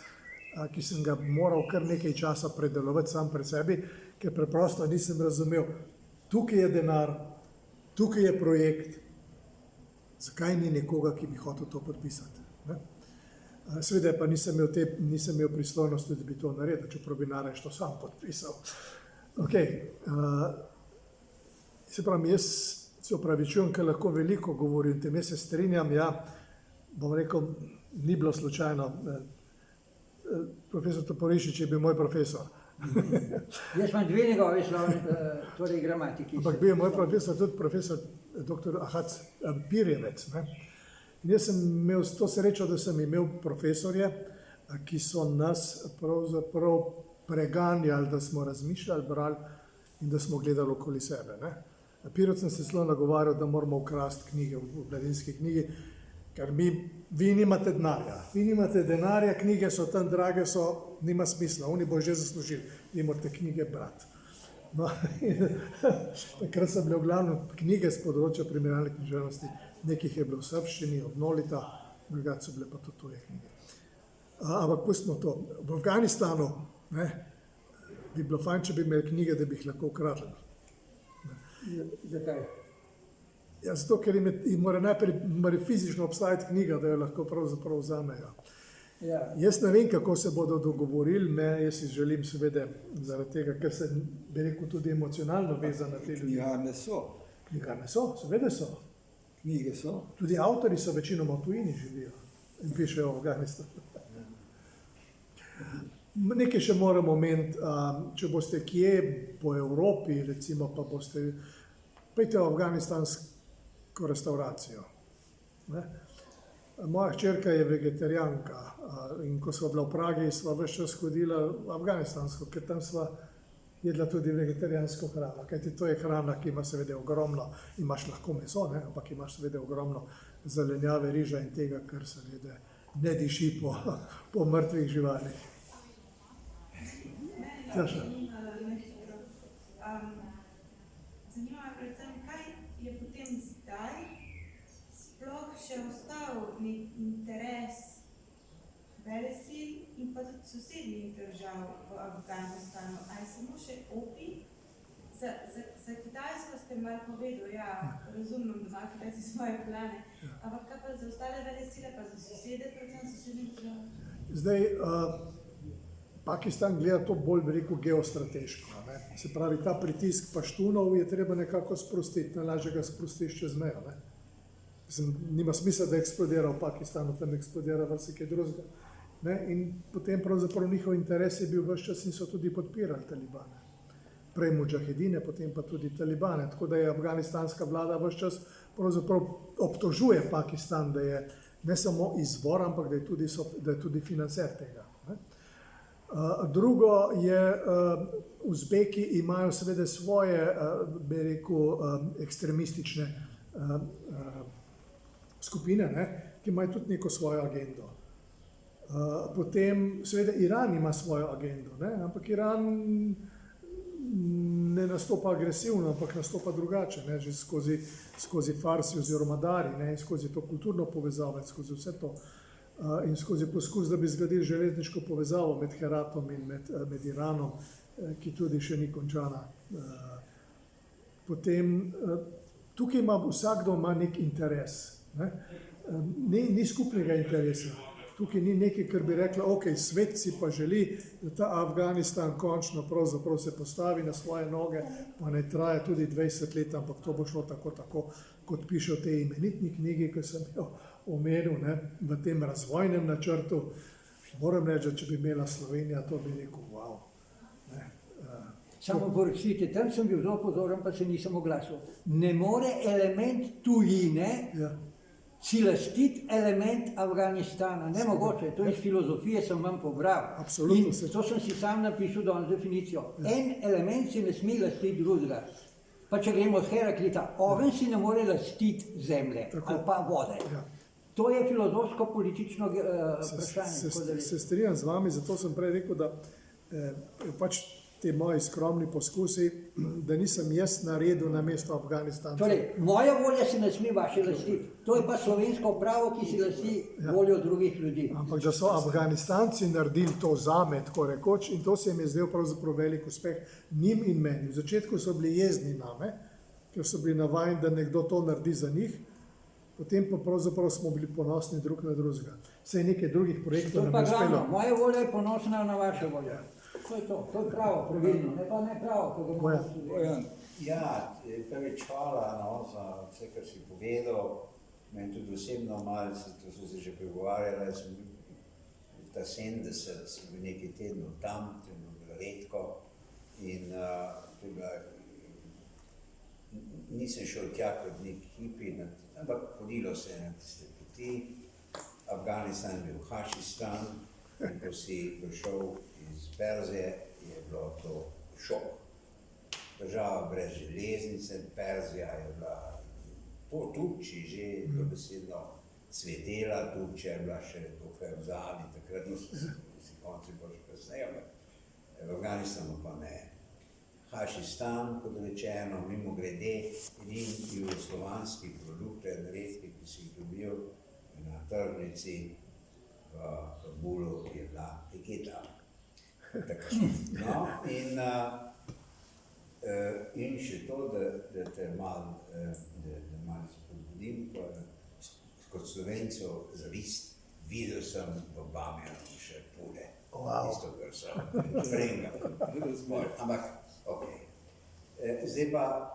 ki sem ga moral kar nekaj časa predelovati sam pri sebi, ker preprosto nisem razumel, tukaj je denar, tukaj je projekt, zakaj ni nekoga, ki bi hotel to podpisati. Ne? Seveda pa nisem imel pristojnosti, da bi to naredil, čeprav bi nareč to sam podpisal. Se pravi, jaz se opravičujem, ker lahko veliko govorim, tem jaz se strinjam, ja, bom rekel, ni bilo slučajno. Profesor Toporišič je bil moj profesor. Jaz imam dve njegove torej gramatiki. Ampak bil je moj profesor, tudi profesor dr. Ahac Pirjevec. Ne? In jaz sem imel to srečo, da sem imel profesorje, ki so nas pravzaprav preganjali, da smo razmišljali, brali in da smo gledali okoli sebe. Ne? Pirjevec sem se zelo nagovarjal, da moramo ukrasti knjige v mladinski knjigi, ker vi nimate denarja, knjige so tam drage, nima smisla, oni bo že zaslužili, vi morate knjige brati. No, takrat so bile v glavnem knjige z področja primerjalne književnosti, nekih je bilo v srbščini, od Nolita, drugače so bile pa to tuje knjige. Ampak pustimo to. V Afganistanu bi bilo fajn, če bi imeli knjige, da bi jih lahko ukradli. Zakaj? Ja, zato, ker jim mora najprej fizično obstajati knjiga, da jo lahko pravzaprav vzamejo. Ja. Jaz ne vem, kako se bodo dogovorili, jaz si želim seveda zaradi tega, ker se, bi rekel, tudi emocionalno vezan na te ljudi. Knjigarne so. Knjigarne so, seveda so. Knjige so. Tudi avtori so večinoma v tujini živijo in pišejo v Afganistanu. Nekaj še moramo omeniti, če boste kje po Evropi, recimo, pa pojdite v afganistansko restauracijo. Ne? Moja hčerka je vegetarijanka in ko sva bila v Pragi, sva ves čas hodila afganistansko, ker tam sva jedla tudi vegetarijansko hrano. Kajti to je hrana, ki ima seveda ogromno, imaš lahko meso, ne? Ampak imaš seveda ogromno zelenjave, riža in tega, kar seveda ne diši po mrtvih živalih. Zanima me predvsem, kaj je potem zdaj sploh še ostal nek interes velesil in pa tudi sosednjih držav v Afganistanu? A je samo še OPI? Za Kitajsko ste malo povedali, ja, razumem, da ima Kitajci svoje plane, ampak kaj pa za ostale velesile, pa za sosede, predvsem sosednjih držav? Zdaj, Pakistan gleda to bolj, bi rekel, geostrateško. Ne? Se pravi, ta pritisk paštunov je treba nekako sprostiti, najlažje ga sprostiš čez mejo. Ne? Nima smisla, da eksplodira v Pakistanu, tam eksplodira vse drugega. Ne? In potem pravzaprav njihov interes je bil ves čas in so tudi podpirali talibane. Prej mudžahedine, potem pa tudi talibane. Tako da je afganistanska vlada ves čas pravzaprav obtožuje Pakistan, da je ne samo izvor, ampak da je tudi financer tega. Ne? Drugo je, Uzbeki imajo seveda svoje, bi rekel, ekstremistične skupine, ne, ki imajo tudi neko svojo agendo. Potem seveda Iran ima svojo agendo, ne, ampak Iran ne nastopa agresivno, ampak nastopa drugače, ne, že skozi Farsi oziroma Dari, ne, skozi to kulturno povezavo, skozi vse to. In skozi poskus, da bi zgradili železniško povezavo med Heratom in med Iranom, ki tudi še ni končana. Potem tukaj vsakdo ima nek interes. Ne? Ni skupnega interesa. Tukaj ni nekaj, kar bi rekla, ok, svet si pa želi, da ta Afganistan končno pravzaprav se postavi na svoje noge, pa ne traja tudi 20 let, ampak to bo šlo tako, kot piše v tej imenitni knjigi, ki sem jo omenil, ne, v tem razvojnem načrtu. Moram reči, da če bi imela Slovenija, to bi rekel, wow. Ne, Samo poročite, tam sem bil zelo pozoren, pa se nisem oglasil. Ne more element tujine si lastiti element Afganistana. Nemogoče, to iz filozofije sem vam pobral. Absolutno. In to sem si sam napisal danes definicijo. En element si ne sme lastiti drugega. Pa če gremo od Heraklita, ogenj si ne more lastiti zemlje ali pa vode. Ja. To je filozofsko-politično vprašanje. Se strinjam z vami, zato sem prej rekel, da pač te moji skromni poskusi, da nisem jaz naredil na mesto Afganistancev. Torej, moja volja se ne sme vaše lastiti. To je pa slovensko pravo, ki si lasti voljo drugih ljudi. Ampak da so Afganistanci naredili to zame, tako rekoč, in to se jim je zdel pravzaprav velik uspeh njim in meni. V začetku so bili jezni name, ker so bili navajeni, da nekdo to naredi za njih, potem pa pravzaprav smo bili ponosni drug na drugega. Vse nekaj drugih projektov nam je uspelo. Moja volja je ponosna na vaše volje. To je to je pravo, pravilno, ne pa ne pravo, ko ga imamo tudi. Ja, prvič hvala za vse, kar si povedal. Meni tudi osebno malce, to so se že pregovarjali, sem bil ta 70, sem bil nekaj tednov tam, to je bilo redko in nisem šel tja kot nek hipi, ampak hodilo se na tiste poti. Afganistan je bil Hašistan in ko si prišel iz Perzije, je bilo to šok. Država brez železnice, Perzija je bila po Turčiji že dobesedno cvetela, Turčija je bila še dokaj v zadnji, takrat niso si konci bolj še kasneje, ampak v Afganistanu pa ne. Hašistan, kot rečeno, mimo grede, edini jugoslovanski produkt, redki, ki si jih dobil na tržnici v Kabulu, je bila teketa. No, in še to, da te malo spodbudim, kot Slovencev zavist, videl sem v Bamjanu še pule, isto, kar so prengali. Ampak, ok. Zdaj pa,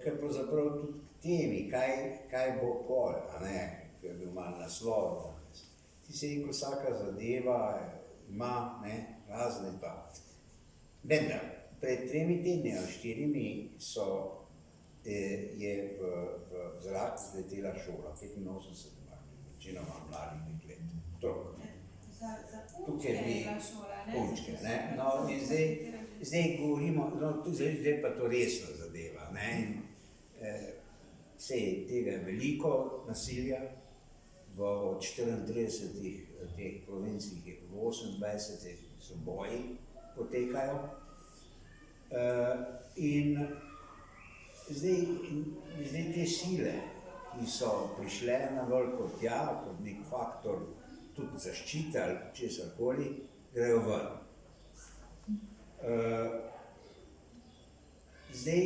ker pravzaprav tudi k temi, kaj bo pol, a ne, ker je bil malo naslov. Ti si rekel, vsaka zadeva ima, ne, razne pa. Vendar, pred 3 tedni ali 4 je v zrak zletela šola, 85, večinoma mladih deklet, otrok. Za punčke je bila šola, ne? Punčke, ne? No, in zdaj govorimo, no, zdaj pa to resno zadeva, ne? Sej tega je veliko nasilja, od 34 teh provincij je v 28 so boji potekajo. In Zdaj te sile, ki so prišle na veliko tja, kot nek faktor tudi zaščite ali česarkoli, grejo ven. Zdaj,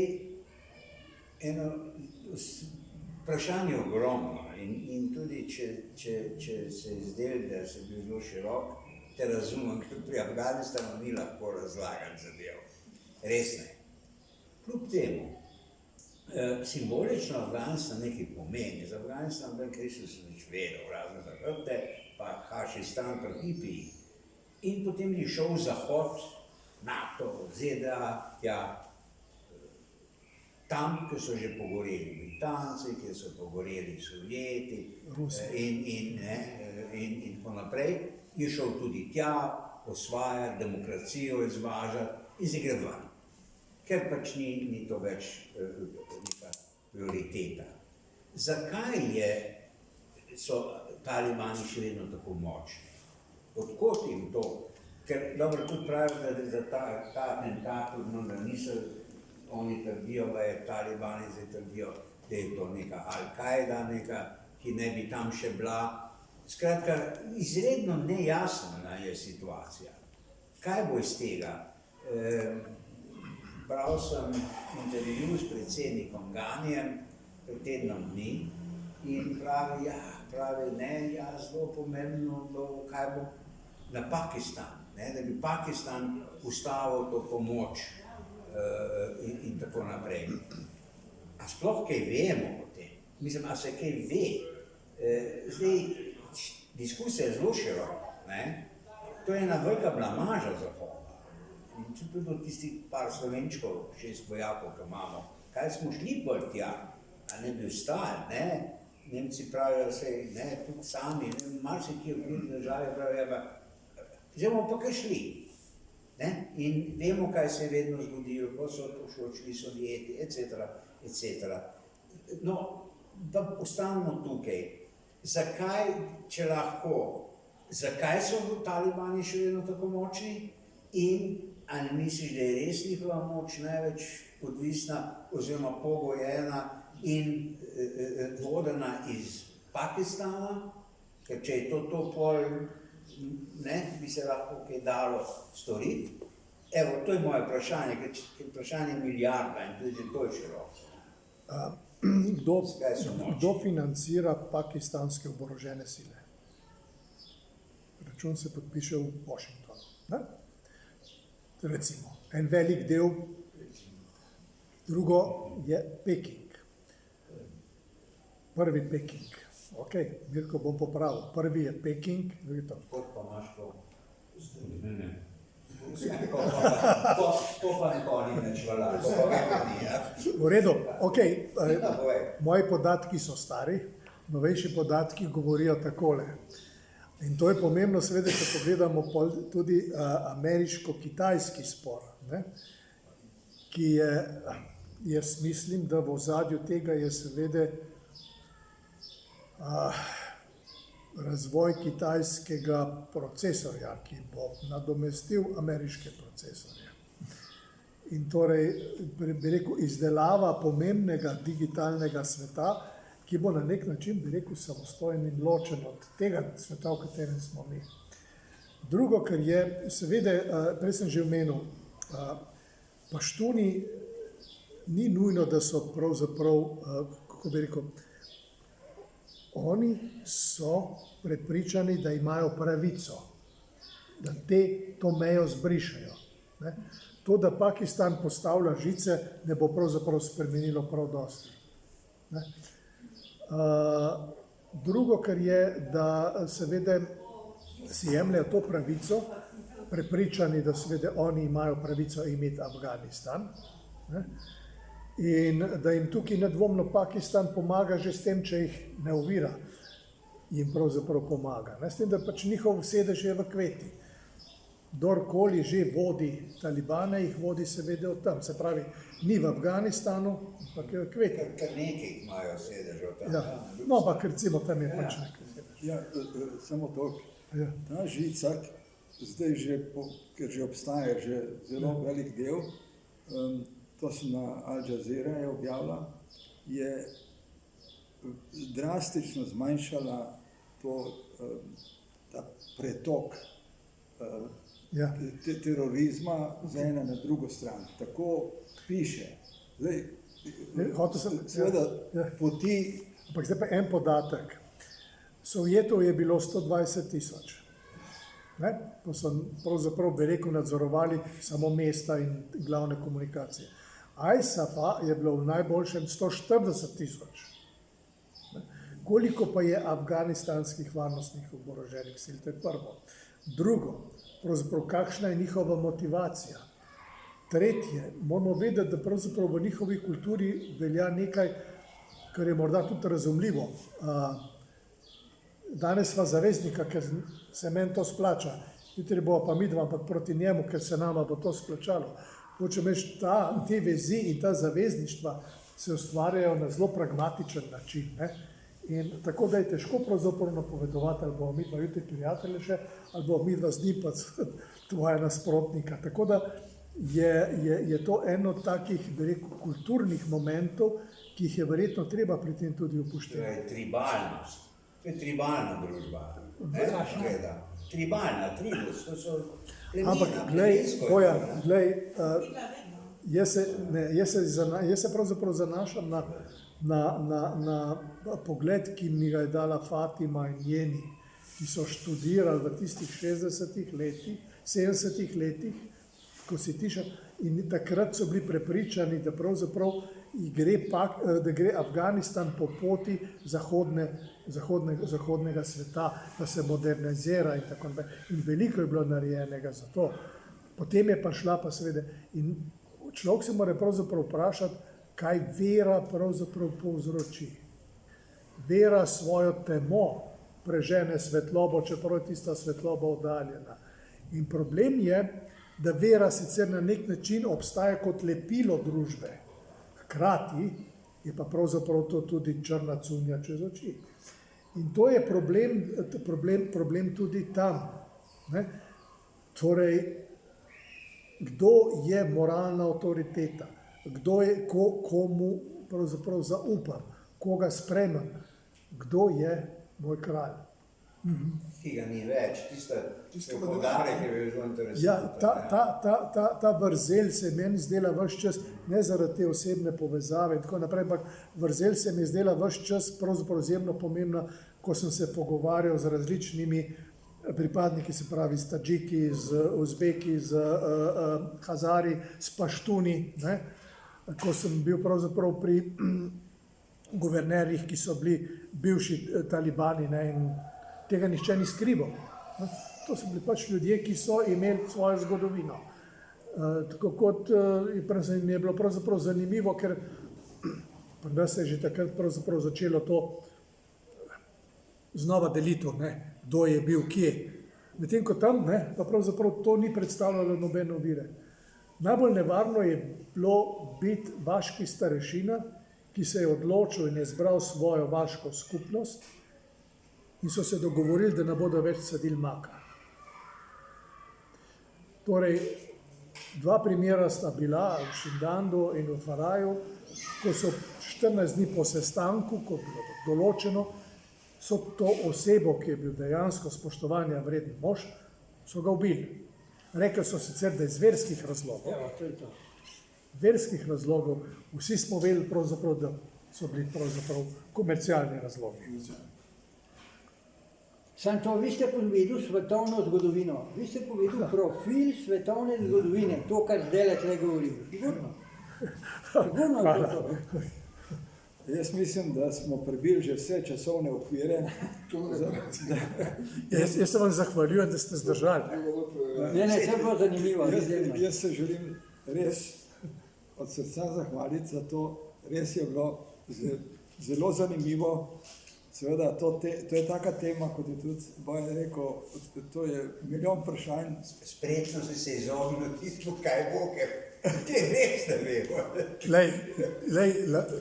vprašanje je ogromno in tudi, če se je zdelo, da se bil zelo širok, te razumem, ker pri Afganistanu ni lahko razlagati zadev. Res ne. Kljub temu, simbolično Afganistan nekaj pomeni. Z Afganistanom Ben Kristus nič vedel, razen za hrbte, pa Hašistan pri Hipiji. In potem je šel v Zahod, NATO, ZDA, tja, tam, kjer so že pogoreli Britanci, kjer so pogoreli Sovjeti in tako naprej, je šel tudi tja, osvajati, demokracijo izvažati in se gre ven. Ker pač ni to več neka prioriteta. Zakaj so talibani še vedno tako močni? Odkot jim to? Ker dobro tudi pravijo, da za ta atentat, da niso, oni trdijo, da je talibani zdaj trdijo, da je to neka Al-Kaida, ki ne bi tam še bila. Skratka, izredno nejasna je situacija. Kaj bo iz tega? Bral sem intervju s predsednikom Ganijem pred tednom dni in pravi, zelo pomembno, kaj bo na Pakistan, da bi Pakistan ustavil to pomoč in tako naprej. A sploh kaj vemo o tem? Mislim, a se kaj ve? Zdaj, diskusija je zelo široka. To je ena velika blamaža Zahoda. In tudi od tistih par Slovenčkov, 6 vojakov, ki imamo, kaj smo šli bolj tja, a ne bi ostali, Nemci pravijo se, tudi sami, marsikje v drugi državi pravijo, zdaj bomo pa kaj šli. In vemo, kaj se je vedno zgodilo, ko so šli Sovjeti, etc. No, da ostanemo tukaj. Zakaj, če lahko, zakaj so talibani še vedno tako močni in ali misliš, da je res njihova moč največ odvisna oziroma pogojena in vodena iz Pakistana, ker če je to pol, bi se lahko kaj dalo storiti. Evo, to je moje vprašanje, ker je vprašanje milijarda in tudi to je široko. Kdo financira pakistanske oborožene sile? Račun se podpiše v Washingtonu. Recimo, en velik del, drugo je Peking. Prvi Peking. Ok, Mirko bom popravil. Prvi je Peking, drugi to. Kot pa imaš to? To pa nikoli ne čvala. V redu, ok, moji podatki so stari, novejši podatki govorijo takole. In to je pomembno, seveda, če pogledamo tudi ameriško-kitajski spor, ki je, jaz mislim, da v ozadju tega je seveda razvoj kitajskega procesorja, ki bo nadomestil ameriške procesorje. In torej, bi rekel, izdelava pomembnega digitalnega sveta, ki bo na nek način, bi rekel, samostojen in ločen od tega sveta, v katerem smo mi. Drugo, kar je, seveda, prej sem že omenil, paštuni ni nujno, da so pravzaprav, kako bi rekel, oni so prepričani, da imajo pravico, da to mejo zbrišajo. To, da Pakistan postavlja žice, ne bo pravzaprav spremenilo prav dosti. Drugo, kar je, da seveda si jemljajo to pravico, prepričani, da seveda oni imajo pravico imeti Afganistan, in da jim tukaj nedvomno Pakistan pomaga že s tem, če jih ne ovira, jim pravzaprav pomaga. S tem, da pač njihov sedež je v Kveti. Kdorkoli že vodi talibane, jih vodi seveda od tam. Se pravi, ni v Afganistanu, ampak je v Kveti. Ker nekaj imajo sedež od tam. Ja. No, ampak recimo tam je pač nekaj sedež. Ja, samo toliko. Ta žica, zdaj že, ker že obstaja že zelo velik del, to sem na Al Jazeera je objavila, je drastično zmanjšala ta pretok Ja. terorizma z ene na drugo stran. Tako piše. Zdaj, Hotel sem, seveda, ja. poti, Ampak zdaj pa en podatek. Sovjetov je bilo 120 tisoč. To so pravzaprav, bi rekel, nadzorovali samo mesta in glavne komunikacije. ISAF-a je bilo v najboljšem 140 tisoč. Koliko pa je afganistanskih varnostnih oboroženih sil? To je prvo. Drugo, pravzaprav kakšna je njihova motivacija? Tretje, moramo vedeti, da pravzaprav v njihovi kulturi velja nekaj, kar je morda tudi razumljivo. Danes sva zaveznika, ker se meni to splača, jutri bo pa midva, ampak proti njemu, ker se nama bo to splačalo. Hočem reči, te vezi in ta zavezništva se ustvarjajo na zelo pragmatičen način. Ne? In tako da je težko pravzaprav napovedovati, ali bomo midva jutri prijatelje še, ali bomo midva z njim pa tvoja nasprotnika. Tako da je to eno od takih, bi rekel, kulturnih momentov, ki jih je verjetno treba pri tem tudi To upoštevati. je tribalnost. To je tribalna družba. Tribalna, tribus, to so plemena. Ampak, glej, plemensko je Bojan, to, ne. glej, Videla vedno. jaz se pravzaprav zanašam na pogled, ki mi ga je dala Fatima in njeni, ki so študirali v tistih 60-ih letih, 70-ih letih, ko si tiša, in takrat so bili prepričani, da pravzaprav da gre Afganistan po poti zahodnega sveta, da se modernizira in tako naprej. In veliko je bilo narejenega za to. Potem je pa šla pa seveda, in človek se mora pravzaprav vprašati, kaj vera pravzaprav povzroči. Vera svojo temo prežene svetlobo, čeprav je tista svetloba oddaljena. In problem je, da vera sicer na nek način obstaja kot lepilo družbe, hkrati je pa pravzaprav to tudi črna cunja čez oči. In to je problem tudi tam. Ne? Torej, kdo je moralna avtoriteta, komu pravzaprav zaupam, koga sprejmem, kdo je moj kralj. Ki ga ni več, tisto podarek je bil zelo interesant. Ja, ta vrzel se je meni zdela ves čas, ne zaradi te osebne povezave in tako naprej, ampak vrzel se mi je zdela ves čas pravzaprav izjemno pomembna, ko sem se pogovarjal z različnimi pripadniki, se pravi s Tadžiki, z Uzbeki, z Hazari, s Paštuni, ne? Ko sem bil pravzaprav pri guvernerjih, ki so bili bivši talibani, ne? In tega nihče ni skrival. To so bili pač ljudje, ki so imeli svojo zgodovino. Tako kot mi je bilo pravzaprav zanimivo, ker pri nas se je že takrat pravzaprav začelo to znova delitev, ne, kdo je bil kje. Medtem ko tam, ne, pa pravzaprav to ni predstavljalo nobene ovire. Najbolj nevarno je bilo biti vaški starešina, ki se je odločil in je zbral svojo vaško skupnost in so se dogovorili, da ne bodo več sadili maka. Torej, dva primera sta bila v Šindandu in v Faraju, ko so 14 dni po sestanku, ko je bilo določeno, so to osebo, ki je bil dejansko spoštovanja vreden mož, so ga ubili. Rekli so sicer, da iz verskih razlogov. Evo, to je to. Verskih razlogov, vsi smo vedeli pravzaprav, da so bili pravzaprav komercialni razlogi. Sam to, vi ste povedali svetovno zgodovino, vi ste povedali profil svetovne zgodovine, to, kar zdaj tle govorim. Sigurno. Sigurno je to. jaz mislim, da smo prebili že vse časovne okvire. Jaz se vam zahvaljujem, da ste zdržali. Ne, to je bilo zanimivo. Jaz se želim res od srca zahvaliti za to. Res je bilo zelo zanimivo. Seveda, to je taka tema, kot je tudi Bojan rekel, to je milijon vprašanj. Spretno si se izognil tisto, kaj bo, ker te res ne vemo.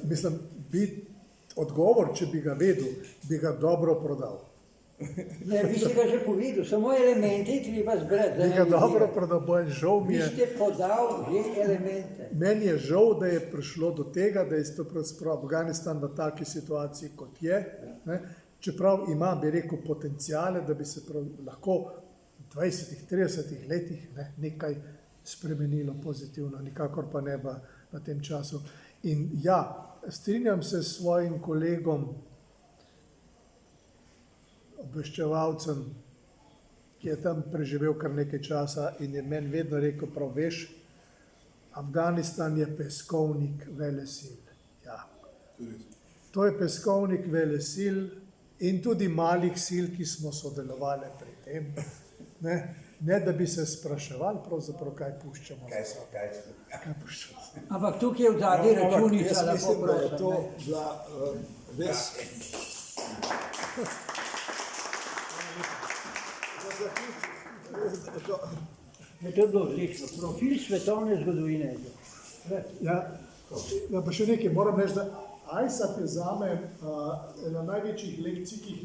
Mislim, odgovor, če bi ga vedel, bi ga dobro prodal. Ne, vi ste ga že povedali, samo elemente je treba zbrati. Nekaj dobro, predvsem žal mi Vi je. ste podal že elemente. Meni je žal, da je prišlo do tega, da je Afganistan v taki situaciji, kot je. Ne? Čeprav ima, bi rekel, potencijale, da bi se lahko v 20-30 letih nekaj spremenilo pozitivno, nikakor pa ne v tem času. In ja, strinjam se s svojim kolegom, obveščevalcem, ki je tam preživel kar nekaj časa in je meni vedno rekel, prav veš, Afganistan je peskovnik velesil. Ja. To je peskovnik velesil in tudi malih sil, ki smo sodelovali pri tem. Ne da bi se spraševali, pravzaprav kaj puščamo. Kaj puščamo. Ampak tukaj je v zadnji računica, Jaz lepo mislim, da je prosim. to ne. bila res. To je bilo odlično. Profil svetovne zgodovine. Ja, pa še nekaj, moram reči, da ISAF je zame ena največjih lekcij, ki jih